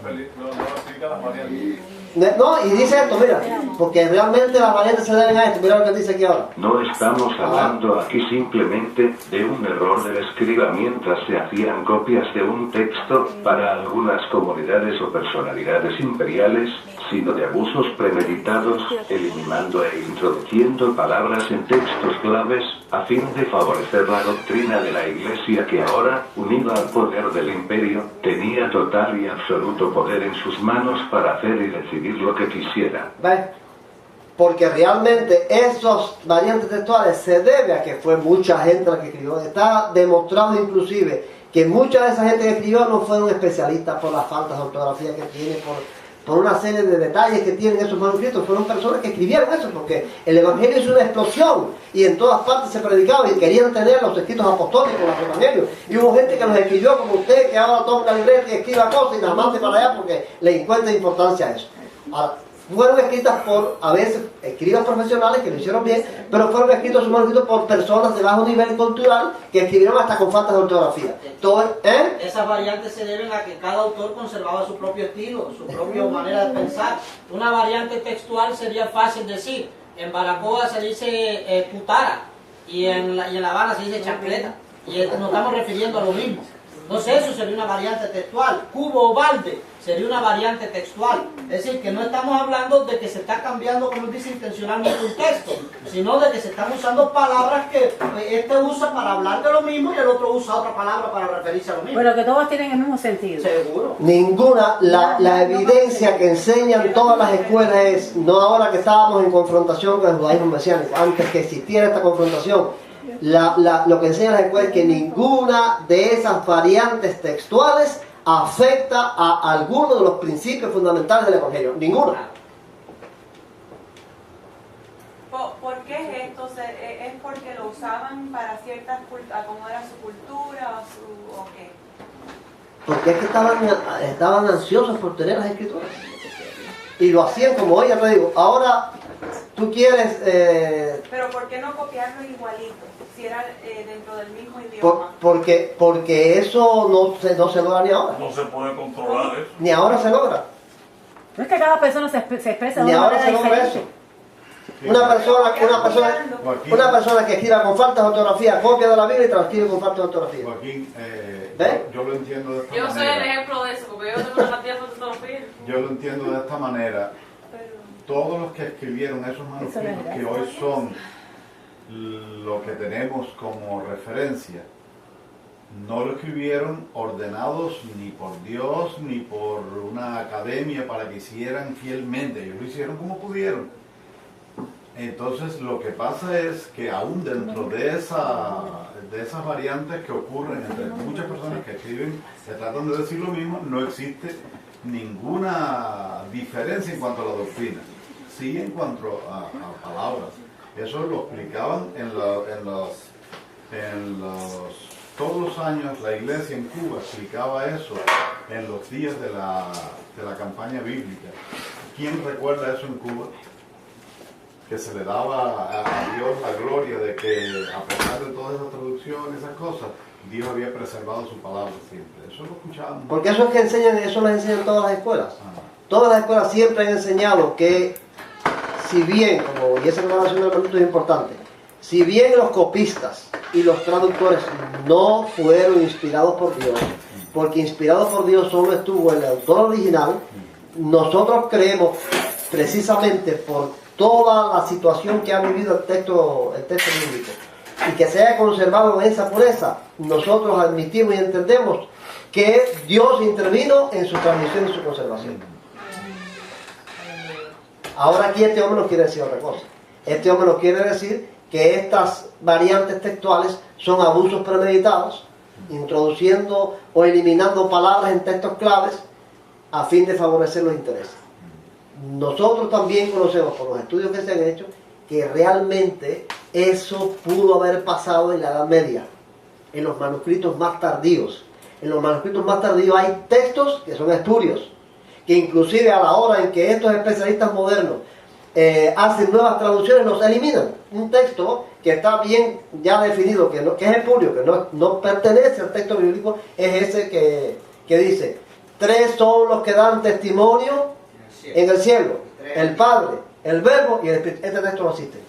explica las variantes. No, y dice esto, mira, porque realmente las variantes se deben a esto, mira lo que dice aquí ahora. No estamos hablando aquí simplemente de un error del escriba mientras se hacían copias de un texto para algunas comunidades o personalidades imperiales, sino de abusos premeditados, eliminando e introduciendo palabras en textos claves, a fin de favorecer la doctrina de la Iglesia que ahora, unida al poder del imperio, tenía total y absoluto poder en sus manos para hacer y decidir lo que quisiera. ¿Ves? Porque realmente esos variantes textuales se debe a que fue mucha gente la que escribió. Está demostrado inclusive que mucha de esa gente que escribió no fueron especialistas por las faltas de ortografía que tiene, por una serie de detalles que tienen esos manuscritos. Fueron personas que escribieron eso, porque el Evangelio es una explosión y en todas partes se predicaba y querían tener los escritos apostólicos, los Evangelios. Y hubo gente que los escribió como usted, que ahora toma la libreta y escriba cosas y las mande para allá porque le encuentra importancia a eso. Ahora, fueron escritas por, a veces, escribas profesionales que lo hicieron bien, pero fueron escritos sus manuscritos por personas de bajo nivel cultural que escribieron hasta con faltas de ortografía. Esas variantes se deben a que cada autor conservaba su propio estilo, su propia manera de pensar. Una variante textual sería fácil decir. En Baracoa se dice putara y en La Habana se dice chancleta. Y nos estamos refiriendo a lo mismo. Entonces eso sería una variante textual. Cubo o balde sería una variante textual. Es decir, que no estamos hablando de que se está cambiando, como dice, intencionalmente un texto, sino de que se están usando palabras que este usa para hablar de lo mismo y el otro usa otra palabra para referirse a lo mismo. Pero que todos tienen el mismo sentido. Seguro. Ninguna, la evidencia que enseñan todas las escuelas es, no ahora que estábamos en confrontación con el judaísmo mesiánico, antes que existiera esta confrontación, lo que enseñan las escuelas es que ninguna de esas variantes textuales afecta a alguno de los principios fundamentales del Evangelio. Ninguna. ¿Por qué es esto? ¿Es porque lo usaban para ciertas culturas, como era su cultura o qué? Porque es que estaban ansiosos por tener las escrituras. Y lo hacían como hoy, ya te digo. Ahora, tú quieres... Pero ¿por qué no copiarlo igualito? Si era dentro del mismo idioma. Porque eso no se logra ni ahora. No se puede controlar eso. Ni ahora se logra. No es que cada persona se expresa de Ni una ahora manera se logra diferente. eso. Una persona que escriba con faltas de ortografía, copia de la Biblia y transcribe con faltas de ortografía. Joaquín, ¿ves? yo lo entiendo de esta Yo manera. soy el ejemplo de eso, porque yo tengo una cantidad de fotografía. Yo lo entiendo de esta manera. todos los que escribieron esos manuscritos que hoy son lo que tenemos como referencia, no lo escribieron ordenados ni por Dios ni por una academia para que hicieran fielmente, ellos lo hicieron como pudieron. Entonces lo que pasa es que aún dentro de esas variantes que ocurren entre muchas personas que escriben, que tratan de decir lo mismo, no existe ninguna diferencia en cuanto a la doctrina, sí en cuanto a palabras. Eso lo explicaban todos los años la iglesia en Cuba explicaba eso en los días de la campaña bíblica. ¿Quién recuerda eso en Cuba? Que se le daba a Dios la gloria de que a pesar de todas esas traducciones, esas cosas, Dios había preservado su palabra siempre. Eso lo escuchábamos. Porque eso es que enseñan, eso lo enseñan todas las escuelas. Todas las escuelas siempre han enseñado que, si bien, y esa declaración del manuscrito es importante, si bien los copistas y los traductores no fueron inspirados por Dios, porque inspirados por Dios solo estuvo el autor original, nosotros creemos, precisamente por toda la situación que ha vivido el texto bíblico, y que se haya conservado en esa pureza, nosotros admitimos y entendemos que Dios intervino en su transmisión y su conservación. Ahora aquí este hombre nos quiere decir otra cosa. Este hombre nos quiere decir que estas variantes textuales son abusos premeditados, introduciendo o eliminando palabras en textos claves a fin de favorecer los intereses. Nosotros también conocemos por los estudios que se han hecho que realmente eso pudo haber pasado en la Edad Media, en los manuscritos más tardíos. En los manuscritos más tardíos hay textos que son espurios, que inclusive a la hora en que estos especialistas modernos hacen nuevas traducciones, los eliminan. Un texto que está bien ya definido, que es espurio, que no pertenece al texto bíblico, es ese que dice: 3 son los que dan testimonio en el cielo, el Padre, el Verbo y el Espíritu. Este texto no existe.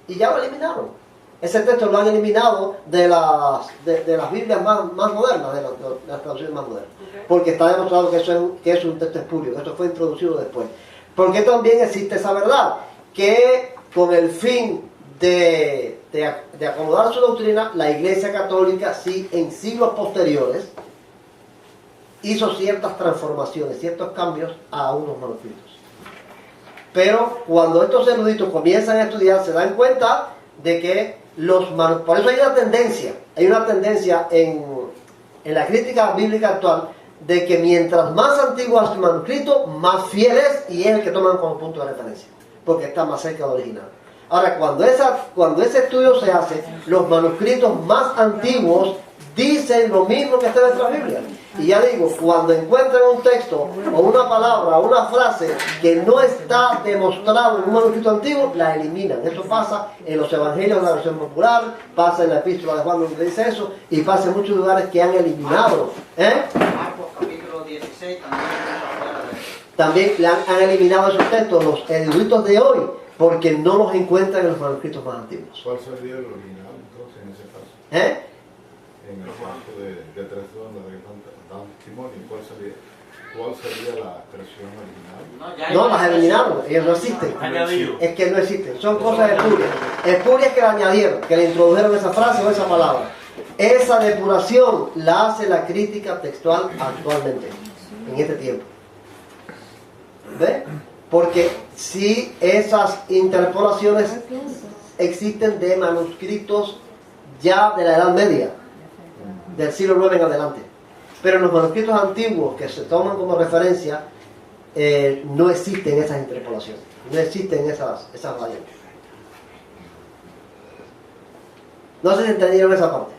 Y ya lo eliminaron. Ese texto lo han eliminado de las Biblias más modernas, de las traducciones más modernas. Porque está demostrado que es un texto espurio, que esto fue introducido después. Porque también existe esa verdad, que con el fin de acomodar su doctrina, la Iglesia Católica sí en siglos posteriores hizo ciertas transformaciones, ciertos cambios a unos manuscritos. Pero cuando estos eruditos comienzan a estudiar, se dan cuenta de que por eso hay una tendencia en la crítica bíblica actual, de que mientras más antiguo es el manuscrito, más fiel es, y es el que toman como punto de referencia, porque está más cerca del original. Ahora, cuando ese estudio se hace, los manuscritos más antiguos dicen lo mismo que está en nuestra Biblia. Y ya digo, cuando encuentran un texto o una palabra o una frase que no está demostrado en un manuscrito antiguo, la eliminan. Eso pasa en los evangelios de la versión popular, pasa en la epístola de Juan donde dice eso, y pasa en muchos lugares que han eliminado. Marcos capítulo 16 también han eliminado esos textos los eruditos de hoy, porque no los encuentran en los manuscritos más antiguos. ¿Cuál sería el original entonces en ese caso? En el caso de 3 donde dan testimonio, ¿cuál sería la versión original? No, las eliminaron, ellos no existen. Es que no existen, son cosas espurias. Espurias que le añadieron, que le introdujeron esa frase o esa palabra. Esa depuración la hace la crítica textual actualmente, en este tiempo. ¿Ve? Porque si esas interpolaciones existen de manuscritos ya de la Edad Media, del siglo IX en adelante. Pero en los manuscritos antiguos que se toman como referencia, no existen esas interpolaciones, no existen esas variantes. No sé si entendieron esa parte.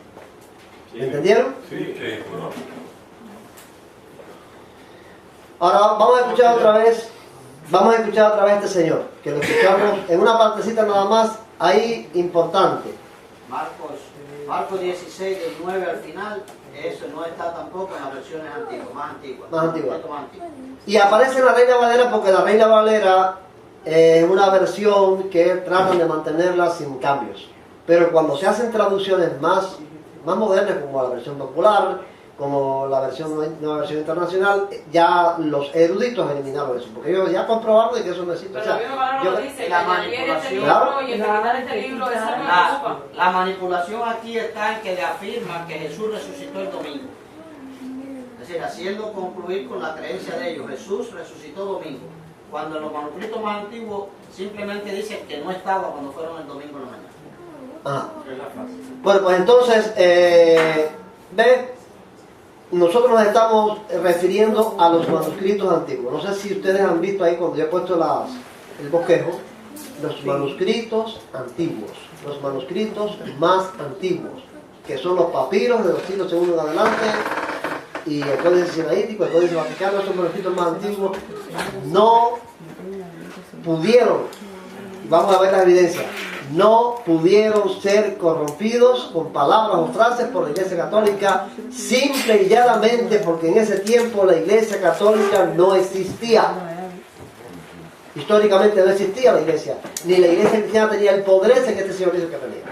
¿Me entendieron? Sí. Ahora vamos a escuchar otra vez a este señor, que lo escuchamos en una partecita nada más, ahí importante. Marcos 16, del 9 al final, eso no está tampoco en las versiones antiguas, más antiguas. Y aparece en la Reina Valera porque la Reina Valera es una versión que tratan de mantenerla sin cambios. Pero cuando se hacen traducciones más modernas, como la versión popular, como la nueva versión internacional, ya los eruditos eliminaron eso, porque ellos ya comprobaron de que eso no existe. Pero O sea, la misma palabra yo- lo dice, la el añadir este manipulación. libro y el quitar este libro, eso no me preocupa. La manipulación aquí está en que le afirman que Jesús resucitó el domingo. Es decir, haciendo concluir con la creencia de ellos, Jesús resucitó domingo. Cuando en los manuscritos más antiguos simplemente dicen que no estaba cuando fueron el domingo en la mañana. Ajá. Es la frase. Bueno, pues entonces, ve, nosotros nos estamos refiriendo a los manuscritos antiguos. No sé si ustedes han visto ahí cuando yo he puesto el bosquejo, los manuscritos antiguos, los manuscritos más antiguos, que son los papiros de los siglos II en adelante, y el Códice Sinaítico, el Códice Vaticano. Esos manuscritos más antiguos no pudieron, vamos a ver la evidencia, no pudieron ser corrompidos con palabras o frases por la Iglesia Católica, simple y llanamente porque en ese tiempo la Iglesia Católica no existía. Históricamente no existía la Iglesia, ni la Iglesia cristiana tenía el poder ese que este señor dice que tenía.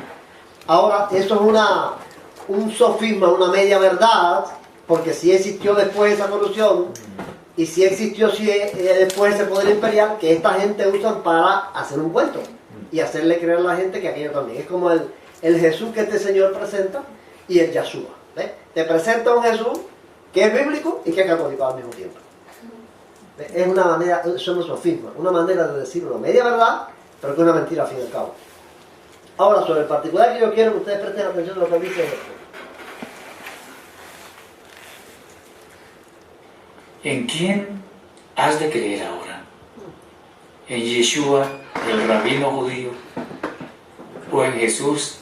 Ahora, eso es un sofisma, una media verdad, porque sí existió después esa corrupción, y sí existió después ese poder imperial que esta gente usan para hacer un cuento y hacerle creer a la gente que aquello también. Es como el Jesús que este señor presenta y el Yahshua. ¿Ves? Te presenta un Jesús que es bíblico y que es católico al mismo tiempo. ¿Ves? Es una manera, eso no es sofisma, una manera de decir una media verdad, pero que es una mentira al fin y al cabo. Ahora, sobre el particular que yo quiero que ustedes presten atención a lo que dice esto. ¿En quién has de creer ahora? ¿En Yeshua, el rabino judío? ¿O en Jesús,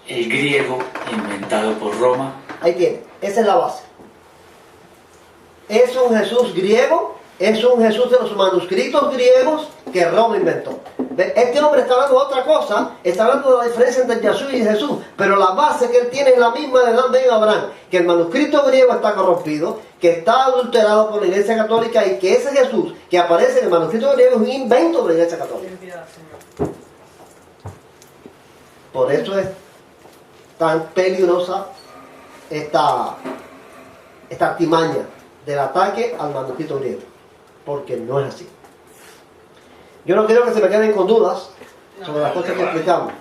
el griego inventado por Roma? Ahí tiene, esa es la base. Es un Jesús griego, es un Jesús de los manuscritos griegos que Roma inventó. Este hombre está hablando de otra cosa, está hablando de la diferencia entre Yahshua y Jesús, pero la base que él tiene es la misma de Dan Ben Abraham, que el manuscrito griego está corrompido, que está adulterado por la Iglesia Católica y que ese Jesús que aparece en el manuscrito griego es un invento de la Iglesia Católica. Por eso es tan peligrosa esta artimaña del ataque al manuscrito griego, porque no es así. Yo no quiero que se me queden con dudas sobre las cosas que explicamos.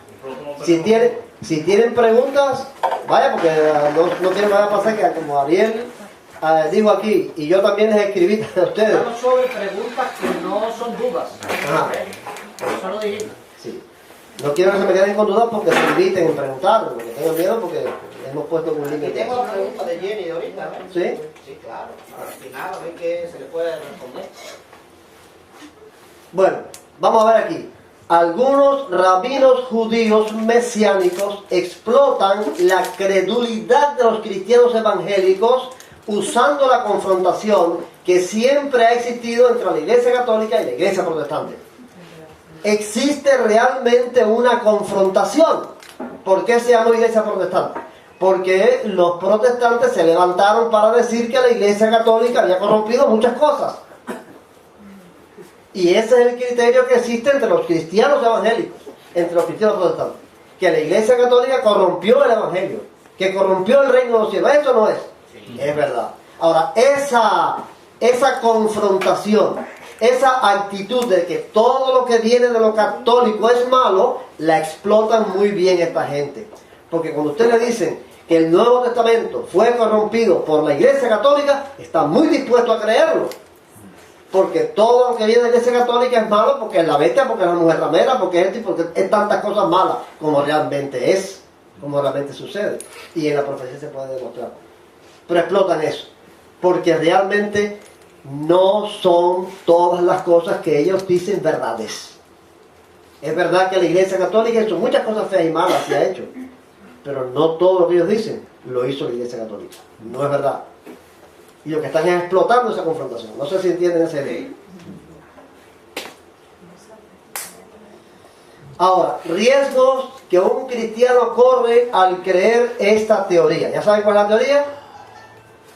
Si tienen preguntas, vaya, porque no quiero que vaya a pasar que como Ariel dijo aquí, y yo también les escribí a ustedes. Estamos sobre preguntas que no son dudas. Ajá. Eso lo dijimos. Sí. No quiero que se me queden con dudas porque se inviten en preguntar, porque tengo miedo porque hemos puesto un Aquí límite. tengo la pregunta de Jenny de ahorita, ¿ves? ¿Sí? Sí, claro. Al final, a ver qué se le puede responder. Bueno, vamos a ver aquí. Algunos rabinos judíos mesiánicos explotan la credulidad de los cristianos evangélicos usando la confrontación que siempre ha existido entre la Iglesia Católica y la Iglesia Protestante. Existe realmente una confrontación. ¿Por qué se llama Iglesia Protestante? Porque los protestantes se levantaron para decir que la Iglesia Católica había corrompido muchas cosas. Y ese es el criterio que existe entre los cristianos evangélicos, entre los cristianos protestantes. Que la Iglesia Católica corrompió el Evangelio, que corrompió el reino de los cielos. Eso no es. Es verdad. Ahora, esa confrontación, esa actitud de que todo lo que viene de lo católico es malo, la explotan muy bien esta gente. Porque cuando usted le dicen que el Nuevo Testamento fue corrompido por la Iglesia Católica, está muy dispuesto a creerlo. Porque todo lo que viene de la Iglesia Católica es malo, porque es la bestia, porque es la mujer ramera, porque es tantas cosas malas como realmente es, como realmente sucede. Y en la profecía se puede demostrar. Pero explotan eso, porque realmente no son todas las cosas que ellos dicen verdades. Es verdad que la Iglesia Católica hizo muchas cosas feas y malas, se ha hecho, pero no todo lo que ellos dicen lo hizo la Iglesia Católica. No es verdad. Y lo que están es explotando esa confrontación. No sé si entienden esa idea. Ahora, riesgos que un cristiano corre al creer esta teoría. ¿Ya saben cuál es la teoría?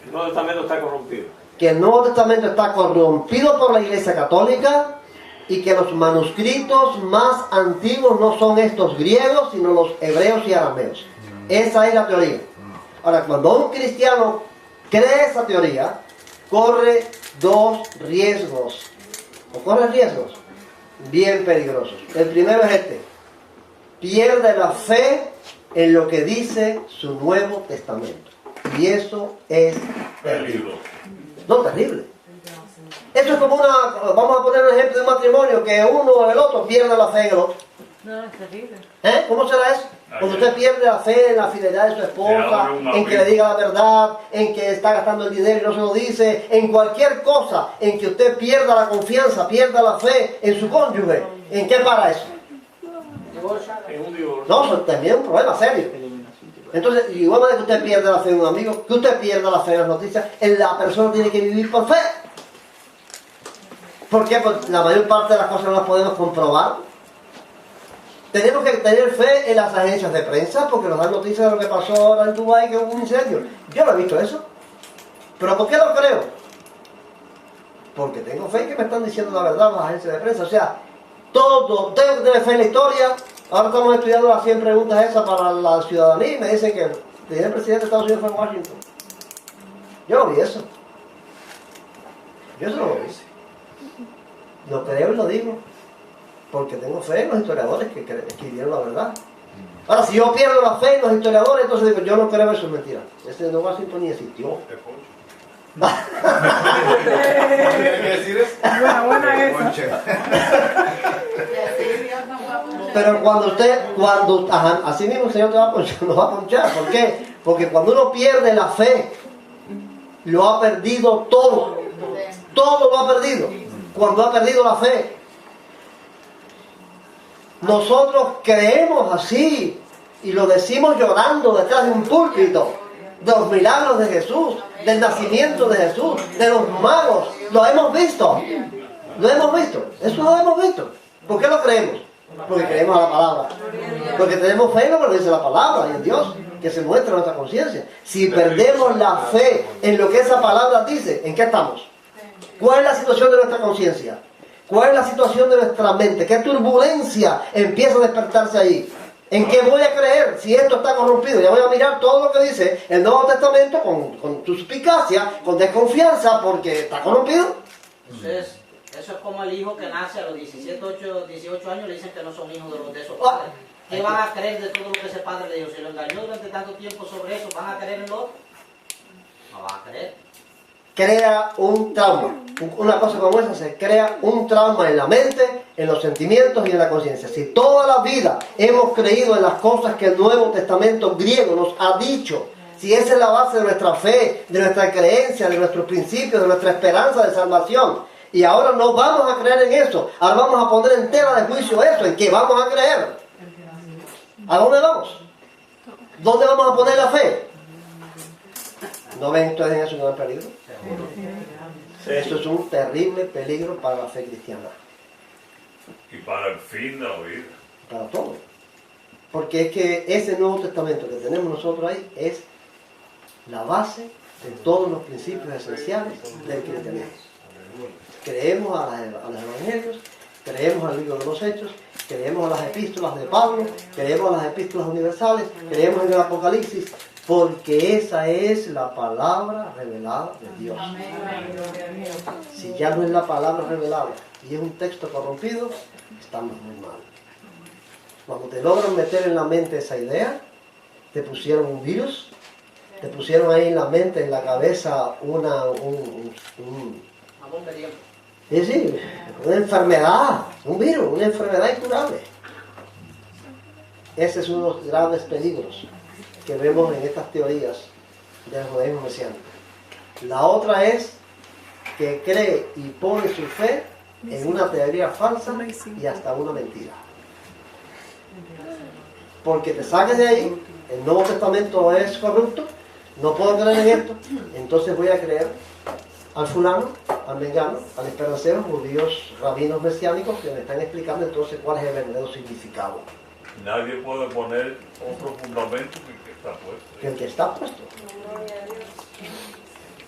El Nuevo Testamento está corrompido. Que el Nuevo Testamento está corrompido por la Iglesia Católica y que los manuscritos más antiguos no son estos griegos, sino los hebreos y arameos. Esa es la teoría. Ahora, cuando un cristiano cree esa teoría, corre dos riesgos, o corre riesgos bien peligrosos. El primero es este: pierde la fe en lo que dice su Nuevo Testamento. Y eso es terrible. No, terrible. Eso es como vamos a poner un ejemplo de un matrimonio, que uno o el otro pierde la fe en el otro. No, es terrible. ¿Cómo será eso? Cuando usted pierde la fe en la fidelidad de su esposa, en que le diga la verdad, en que está gastando el dinero y no se lo dice, en cualquier cosa en que usted pierda la confianza, pierda la fe en su cónyuge, ¿en qué para eso? No, eso también es un problema serio. Entonces, igual manera que usted pierde la fe en un amigo, que usted pierda la fe en las noticias, la persona tiene que vivir por fe. ¿Por qué? Porque la mayor parte de las cosas no las podemos comprobar. Tenemos que tener fe en las agencias de prensa porque nos dan noticias de lo que pasó ahora en Dubái, que hubo un incendio. Yo no he visto eso. ¿Pero por qué lo creo? Porque tengo fe en que me están diciendo la verdad las agencias de prensa. O sea, tengo que tener fe en la historia. Ahora estamos estudiando las 100 preguntas esas para la ciudadanía y me dicen que el primer presidente de Estados Unidos fue en Washington. Yo no vi eso. Yo eso no lo vi. Lo creo y lo digo. Porque tengo fe en los historiadores que escribieron la verdad. Ahora, si yo pierdo la fe en los historiadores, entonces digo, yo no creo eso, es mentira. Ese no Washington ni existió. ¿Qué decir eso? Buena esa. Pero así mismo el Señor te va a ponchar, nos va a ponchar. ¿Por qué? Porque cuando uno pierde la fe, lo ha perdido todo. Todo lo ha perdido. Cuando ha perdido la fe, nosotros creemos así y lo decimos llorando detrás de un púlpito, de los milagros de Jesús, del nacimiento de Jesús, de los magos. Lo hemos visto. Lo hemos visto. Eso lo hemos visto. ¿Por qué lo creemos? Porque creemos a la palabra. Porque tenemos fe en lo que dice la palabra y en Dios, que se muestra en nuestra conciencia. Si perdemos la fe en lo que esa palabra dice, ¿en qué estamos? ¿Cuál es la situación de nuestra conciencia? ¿Cuál es la situación de nuestra mente? ¿Qué turbulencia empieza a despertarse ahí? ¿En qué voy a creer si esto está corrompido? Ya voy a mirar todo lo que dice el Nuevo Testamento con suspicacia, con desconfianza, porque está corrompido. Entonces, eso es como el hijo que nace a los 18 años, le dicen que no son hijos de esos padres. ¿Qué van a creer de todo lo que ese padre le dijo? Si lo engañó durante tanto tiempo sobre eso, ¿van a creer en lo otro? No van a creer. Crea un trauma. Una cosa como esa se crea un trauma en la mente, en los sentimientos y en la conciencia. Si toda la vida hemos creído en las cosas que el Nuevo Testamento griego nos ha dicho, si esa es la base de nuestra fe, de nuestra creencia, de nuestros principios, de nuestra esperanza de salvación, y ahora no vamos a creer en eso, ahora vamos a poner en tela de juicio eso, ¿en qué vamos a creer? ¿A dónde vamos? ¿Dónde vamos a poner la fe? ¿No ven ustedes en eso un gran peligro? Eso es un terrible peligro para la fe cristiana. Y para el fin de la vida. Para todo. Porque es que ese Nuevo Testamento que tenemos nosotros ahí es la base de todos los principios esenciales del cristianismo. Creemos a los evangelios, creemos al libro de los Hechos, creemos a las epístolas de Pablo, creemos a las epístolas universales, creemos en el Apocalipsis, porque esa es la palabra revelada de Dios. Si ya no es la palabra revelada y es un texto corrompido, estamos muy mal. Cuando te logran meter en la mente esa idea, te pusieron un virus, te pusieron ahí en la mente, en la cabeza una enfermedad, un virus, una enfermedad incurable. Ese es uno de los graves peligros que vemos en estas teorías del judaísmo mesiánico. La otra es que cree y pone su fe en una teoría falsa y hasta una mentira. Porque te saques de ahí, el Nuevo Testamento es corrupto, no puedo creer en esto, entonces voy a creer al fulano, al mengano, al esperancero, judíos, rabinos mesiánicos que me están explicando entonces cuál es el verdadero significado. Nadie puede poner otro fundamento que el que está puesto. Que el que está puesto.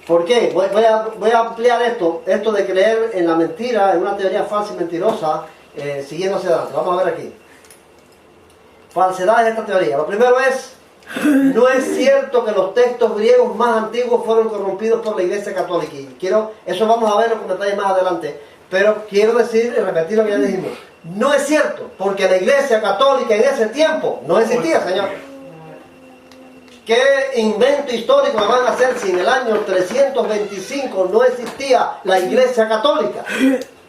¿Por qué? Voy a ampliar esto de creer en la mentira, en una teoría falsa y mentirosa, siguiendo hacia adelante. Vamos a ver aquí. Falsedad de esta teoría. Lo primero es No es cierto que los textos griegos más antiguos fueron corrompidos por la Iglesia Católica. Y eso vamos a verlo con detalles más adelante. Pero quiero decir y repetir lo que ya dijimos. No es cierto, porque la Iglesia Católica en ese tiempo no existía, señor. ¿Qué invento histórico me van a hacer si en el año 325 no existía la Iglesia Católica?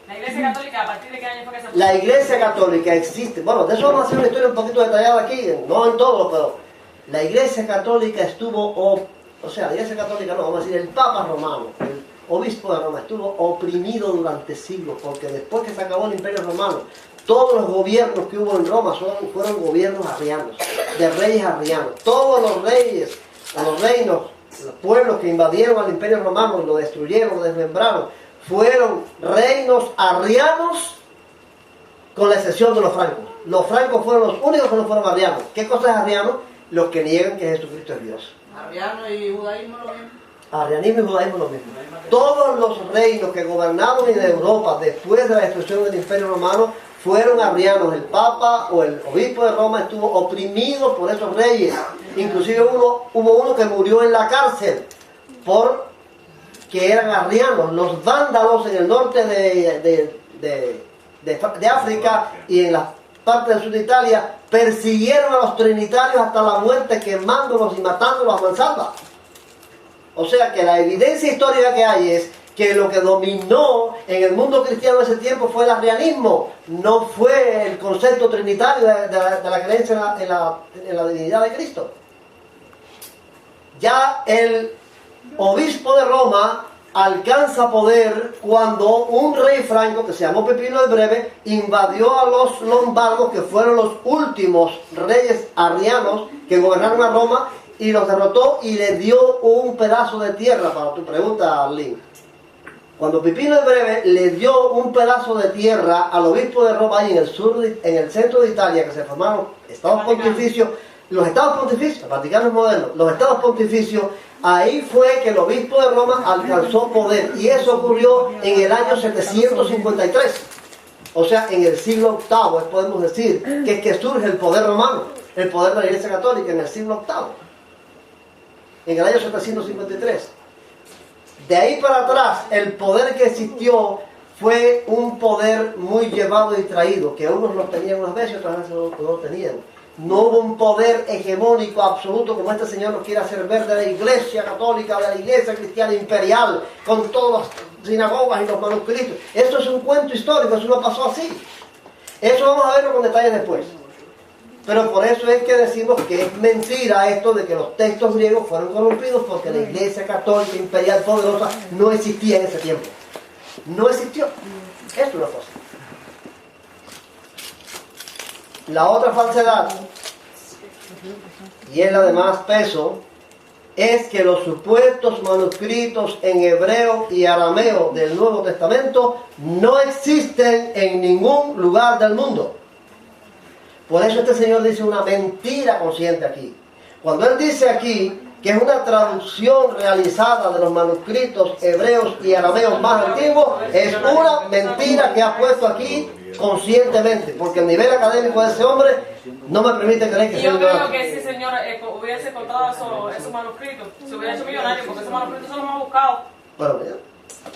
La Iglesia Católica, ¿a partir de qué año fue que se fundó? La Iglesia Católica existe. Bueno, de eso vamos a hacer una historia un poquito detallada aquí, no en todo, pero la Iglesia Católica estuvo, la Iglesia Católica no, vamos a decir, el Papa Romano, el obispo de Roma, estuvo oprimido durante siglos, porque después que se acabó el Imperio Romano, todos los gobiernos que hubo en Roma fueron gobiernos arrianos, de reyes arrianos. Todos los reyes, los reinos, los pueblos que invadieron al Imperio Romano, lo destruyeron, lo desmembraron, fueron reinos arrianos, con la excepción de los francos. Los francos fueron los únicos que no fueron arrianos. ¿Qué cosa es arriano? Los que niegan que Jesucristo es Dios. Arriano y judaísmo lo mismo. Arrianismo y judaísmo lo mismo. Todos los reinos que gobernaron en Europa después de la destrucción del Imperio Romano fueron arrianos. El Papa o el obispo de Roma estuvo oprimido por esos reyes. Inclusive hubo uno que murió en la cárcel porque eran arrianos. Los vándalos en el norte de África y en las partes del sur de Italia persiguieron a los trinitarios hasta la muerte, quemándolos y matándolos a mansalva. O sea que la evidencia histórica que hay es que lo que dominó en el mundo cristiano en ese tiempo fue el arrianismo, no fue el concepto trinitario de la creencia en la divinidad de Cristo. Ya el obispo de Roma alcanza poder cuando un rey franco que se llamó Pipino el Breve invadió a los lombardos, que fueron los últimos reyes arrianos que gobernaron a Roma, y los derrotó y le dio un pedazo de tierra. Para tu pregunta, Lynn, cuando Pipino el Breve le dio un pedazo de tierra al obispo de Roma ahí en el centro de Italia, que se formaron estados pontificios, los estados pontificios, el Vaticano es moderno, los estados pontificios, ahí fue que el obispo de Roma alcanzó poder, y eso ocurrió en el año 753. O sea, en el siglo VIII, podemos decir, que es que surge el poder romano, el poder de la Iglesia Católica en el siglo VIII. En el año 753. De ahí para atrás, el poder que existió fue un poder muy llevado y traído, que unos lo tenían unas veces y otras veces no lo tenían. No hubo un poder hegemónico absoluto como este señor nos quiere hacer ver de la Iglesia Católica, de la Iglesia Cristiana Imperial, con todas las sinagogas y los manuscritos. Eso es un cuento histórico, eso no pasó así. Eso vamos a verlo con detalles después. Pero por eso es que decimos que es mentira esto de que los textos griegos fueron corrompidos, porque la Iglesia Católica Imperial poderosa no existía en ese tiempo. No existió. Esto es una cosa. La otra falsedad, y es la de más peso, es que los supuestos manuscritos en hebreo y arameo del Nuevo Testamento no existen en ningún lugar del mundo. Por eso este señor dice una mentira consciente aquí. Cuando él dice aquí que es una traducción realizada de los manuscritos hebreos y arameos más antiguos, es una mentira que ha puesto aquí conscientemente, porque el nivel académico de ese hombre no me permite creer que sea yo un creo ignorante. que si señor hubiese encontrado esos manuscritos, se hubiera hecho millonario, porque esos manuscritos son los más buscados. Bueno,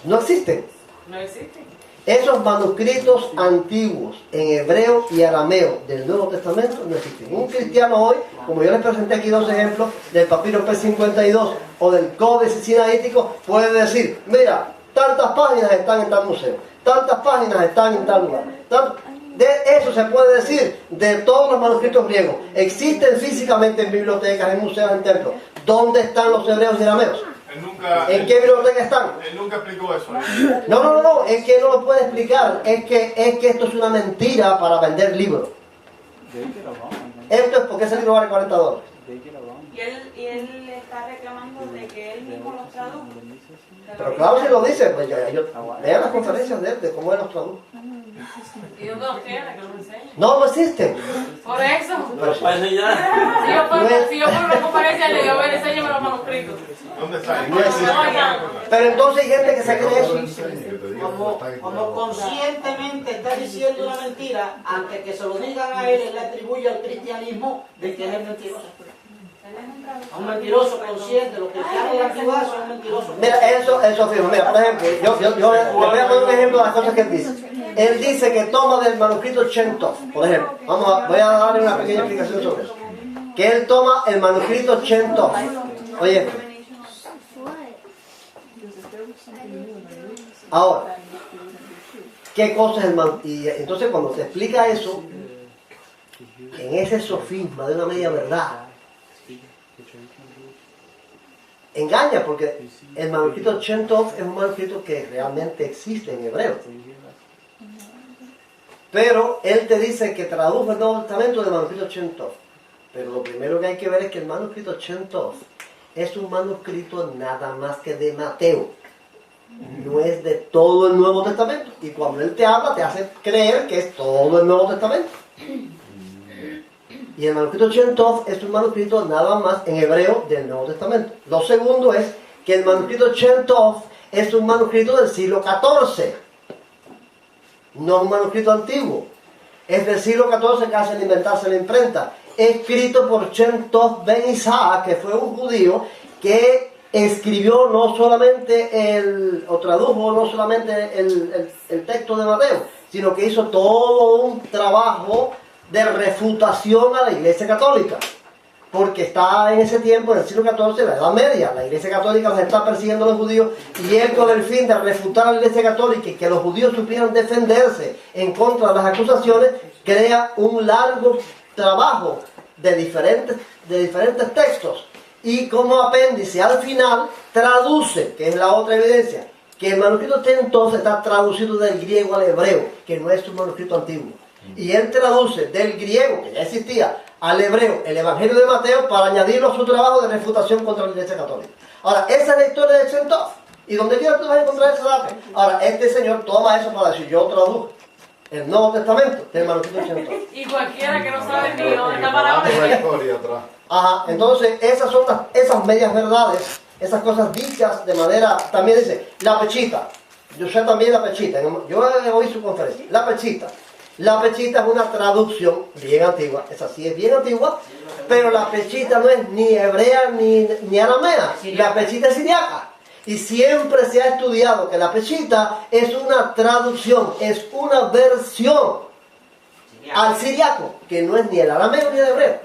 no existen. No existen. Esos manuscritos antiguos en hebreo y arameo del Nuevo Testamento no existen. Un cristiano hoy, como yo les presenté aquí dos ejemplos del papiro P52 o del Códice Sinaítico, puede decir, mira, tantas páginas están en tal museo, tantas páginas están en tal lugar. De eso se puede decir de todos los manuscritos griegos. Existen físicamente en bibliotecas, en museos, en templos. ¿Dónde están los hebreos y arameos? ¿En qué biblioteca están? Él nunca explicó eso. No, es que no lo puede explicar. Es que esto es una mentira para vender libros. Esto es porque ese libro vale $40. Y él está reclamando de que él mismo los tradujo. Pero claro, si lo dice, pues vean las conferencias de él, de cómo él los tradujo. ¿Y dónde los tiene? Que los enseñe. No existen. Por eso. Pero Para enseñar. Si yo por una conferencia le digo, a ver, enséñame los manuscritos. ¿Dónde está? no existen. Pero entonces hay gente que se cree eso. Como conscientemente está diciendo una mentira, antes que se lo digan a él le atribuye al cristianismo de que es mentiroso. A un mentiroso consciente, los cristianos de la antigüedad son mentirosos. Mira, eso fijo. Mira, por ejemplo, yo le voy a poner un ejemplo de las cosas que él dice. Él dice que toma del manuscrito Shem Tov, por ejemplo. Voy a darle una pequeña explicación sobre eso. Que él toma el manuscrito Shem Tov. Oye, ahora, ¿qué cosa es el manuscrito? Y entonces cuando te explica eso, en ese sofisma de una media verdad, engaña, porque el manuscrito Shem Tov es un manuscrito que realmente existe en hebreo. Pero él te dice que tradujo el Nuevo Testamento del manuscrito Shem Tov. Pero lo primero que hay que ver es que el manuscrito Shem Tov es un manuscrito nada más que de Mateo. No es de todo el Nuevo Testamento. Y cuando él te habla, te hace creer que es todo el Nuevo Testamento. Y el manuscrito Shem Tov es un manuscrito nada más en hebreo del Nuevo Testamento. Lo segundo es que el manuscrito Shem Tov es un manuscrito del siglo XIV. No es un manuscrito antiguo. Es del siglo XIV que hace inventarse la imprenta. Escrito por Shem Tov Ben Isaac, que fue un judío que escribió no solamente o tradujo no solamente el texto de Mateo, sino que hizo todo un trabajo de refutación a la Iglesia Católica. Porque está en ese tiempo, en el siglo XIV, la Edad Media, la Iglesia Católica los está persiguiendo a los judíos, y él, con el fin de refutar a la Iglesia Católica y que los judíos supieran defenderse en contra de las acusaciones, crea un largo trabajo de diferentes textos, y como apéndice al final traduce, que es la otra evidencia, que el manuscrito entonces está traducido del griego al hebreo, que no es un manuscrito antiguo. Y él traduce del griego, que ya existía, al hebreo, el Evangelio de Mateo, para añadirlo a su trabajo de refutación contra la Iglesia Católica. Ahora, esa es la historia de Shem Tov. Y donde quiera tú vas a encontrar ese dato. Ahora, este señor toma eso para decir, yo traduje el Nuevo Testamento del manuscrito Shem Tov. Y cualquiera que no sabe ni dónde está parado. Ajá, entonces esas son esas medias verdades, esas cosas dichas de manera, también dice, la pechita. Yo sé también la pechita, yo oí su conferencia, la pechita. La pechita es una traducción bien antigua, esa sí es bien antigua, pero la pechita no es ni hebrea ni aramea, la pechita es siriaca. Y siempre se ha estudiado que la pechita es una traducción, es una versión al siriaco, que no es ni el arameo ni el hebreo.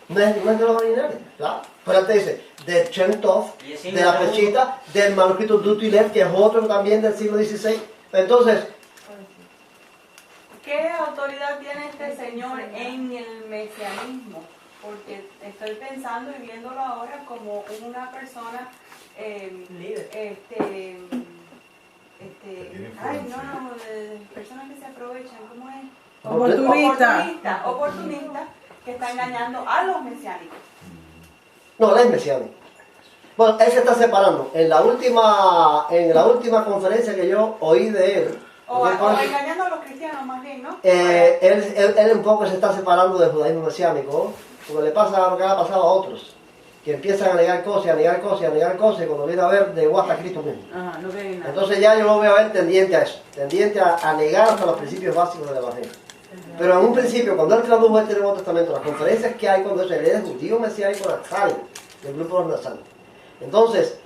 No es de los originales, claro. Pero él te dice, de Shem Tov, de la pechita, del manuscrito Dutilet, que es otro también del siglo XVI. Entonces, ¿qué autoridad tiene este señor en el mesianismo? Porque estoy pensando y viéndolo ahora como una persona, personas que se aprovechan, ¿cómo es? Oportunista, que está engañando a los mesiánicos. No, él es mesiánico. Bueno, él se está separando. En la última conferencia que yo oí de él, o engañando a los cristianos más bien, ¿no? Él un poco se está separando del judaísmo mesiánico, porque le pasa lo que le ha pasado a otros, que empiezan a negar cosas, y cuando viene a ver, negó hasta Cristo mismo. Ajá, no creen nada. Entonces ya yo lo veo a él tendiente a eso, tendiente a negar hasta los principios básicos del Evangelio. Pero en un principio, cuando él tradujo este Nuevo Testamento, las conferencias que hay cuando él es judío mesiánico nazario, del grupo de los nazarenos. Entonces,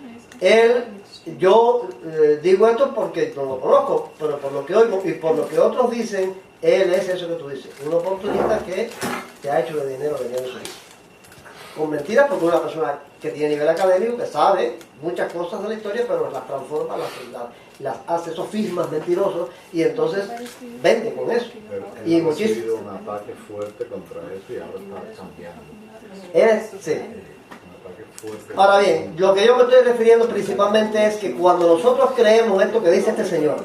yo digo esto porque no lo conozco, pero por lo que oigo y por lo que otros dicen, él es eso que tú dices, un oportunista que se ha hecho de dinero vendiendo su vida. Con mentiras, porque es una persona que tiene nivel académico, que sabe muchas cosas de la historia, pero las transforma, las hace sofismas mentirosos, y entonces vende con eso. Pero y ha muchísimo. recibido un ataque fuerte contra eso y ahora está cambiando. Sí. Un ataque fuerte. Ahora bien, lo que yo me estoy refiriendo principalmente es que cuando nosotros creemos esto que dice este señor,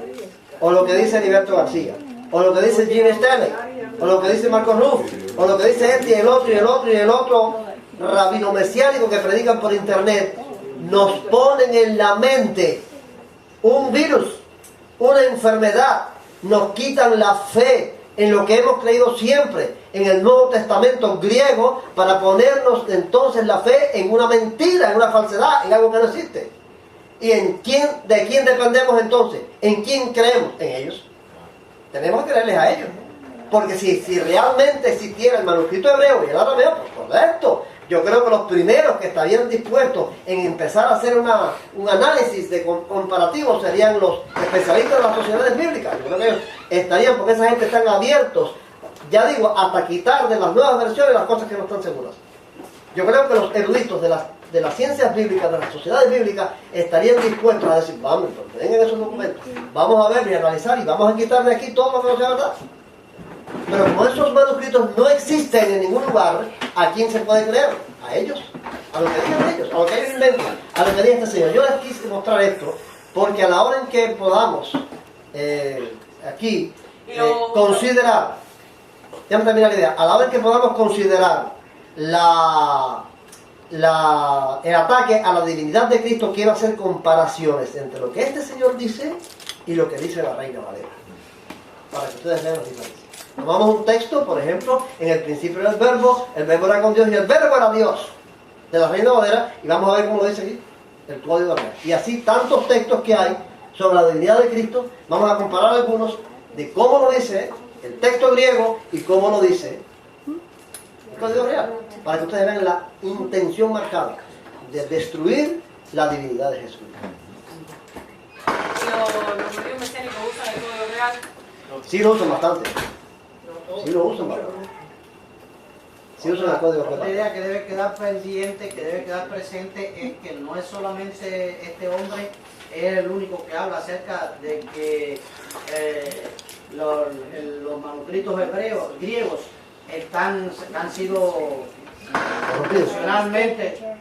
o lo que dice Heriberto García, o lo que dice Jimmy Stanley, o lo que dice Marcos Ruff, o lo que dice este y el otro y el otro y el otro rabino mesiánico que predican por internet, nos ponen en la mente un virus, una enfermedad, nos quitan la fe en lo que hemos creído siempre, en el Nuevo Testamento griego, para ponernos entonces la fe en una mentira, en una falsedad, en algo que no existe. ¿Y de quién dependemos entonces? ¿En quién creemos? En ellos. Tenemos que creerles a ellos. Porque si realmente existiera el manuscrito hebreo y el arameo, pues correcto. Yo creo que los primeros que estarían dispuestos en empezar a hacer un análisis de comparativo serían los especialistas de las sociedades bíblicas. Yo creo que ellos estarían, porque esa gente están abiertos, ya digo, hasta quitar de las nuevas versiones las cosas que no están seguras. Yo creo que los eruditos de las ciencias bíblicas, de las sociedades bíblicas, estarían dispuestos a decir, vamos, vengan esos documentos, vamos a ver y analizar y vamos a quitar de aquí todo lo que no sea verdad. Pero como esos manuscritos no existen en ningún lugar, ¿a quién se puede creer? A ellos, a lo que digan ellos, a lo que ellos inventan, a lo que diga este señor. Yo les quise mostrar esto porque a la hora en que podamos considerar, ya me termina la idea, a la hora en que podamos considerar el ataque a la divinidad de Cristo, quiero hacer comparaciones entre lo que este señor dice y lo que dice la Reina Valera, para que ustedes vean las diferencias. Tomamos un texto, por ejemplo, en el principio era el verbo era con Dios y el verbo era Dios, de la Reina Valera, y vamos a ver cómo lo dice aquí, el código de Real. Y así tantos textos que hay sobre la divinidad de Cristo, vamos a comparar algunos de cómo lo dice el texto griego y cómo lo dice el código real, para que ustedes vean la intención marcada de destruir la divinidad de Jesús. ¿Los judíos mesiánicos usan el código real? Sí lo usan bastante. Sí lo usan bastante. Sí usan el código real. La idea que debe quedar pendiente, que debe quedar presente, es que no es solamente este hombre, es el único que habla acerca de que los manuscritos hebreos, griegos, han sido intencionalmente,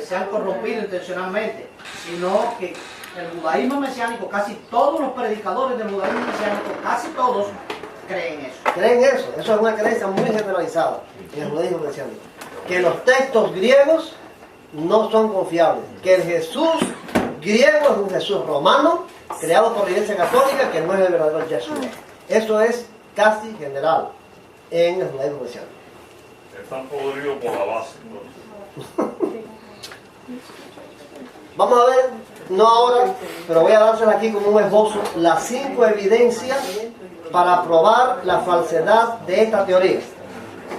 se han corrompido intencionalmente, sino que el judaísmo mesiánico, casi todos los predicadores del judaísmo mesiánico, casi todos creen eso. Creen eso, eso es una creencia muy generalizada en el judaísmo mesiánico. Que los textos griegos no son confiables, que el Jesús griego es un Jesús romano, creado por la Iglesia Católica, que no es el verdadero Yeshua. Eso es casi general en el judaísmo mesiánico. Están podridos por la base, entonces. Vamos a ver, no ahora, pero voy a dárselas aquí como un esbozo, las 5 evidencias para probar la falsedad de esta teoría.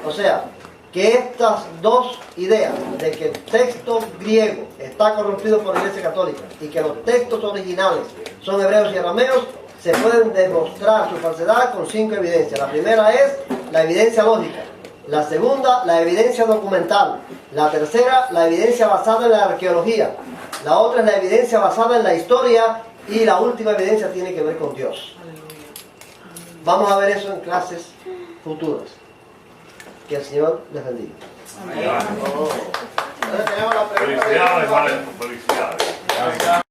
O sea, que estas dos ideas de que el texto griego está corrompido por la Iglesia Católica y que los textos originales son hebreos y arameos, se pueden demostrar su falsedad con 5 evidencias. La primera es la evidencia lógica. La segunda, la evidencia documental. La tercera, la evidencia basada en la arqueología. La otra es la evidencia basada en la historia. Y la última evidencia tiene que ver con Dios. Vamos a ver eso en clases futuras. Que el Señor les bendiga. Felicidades, Maestro. Felicidades.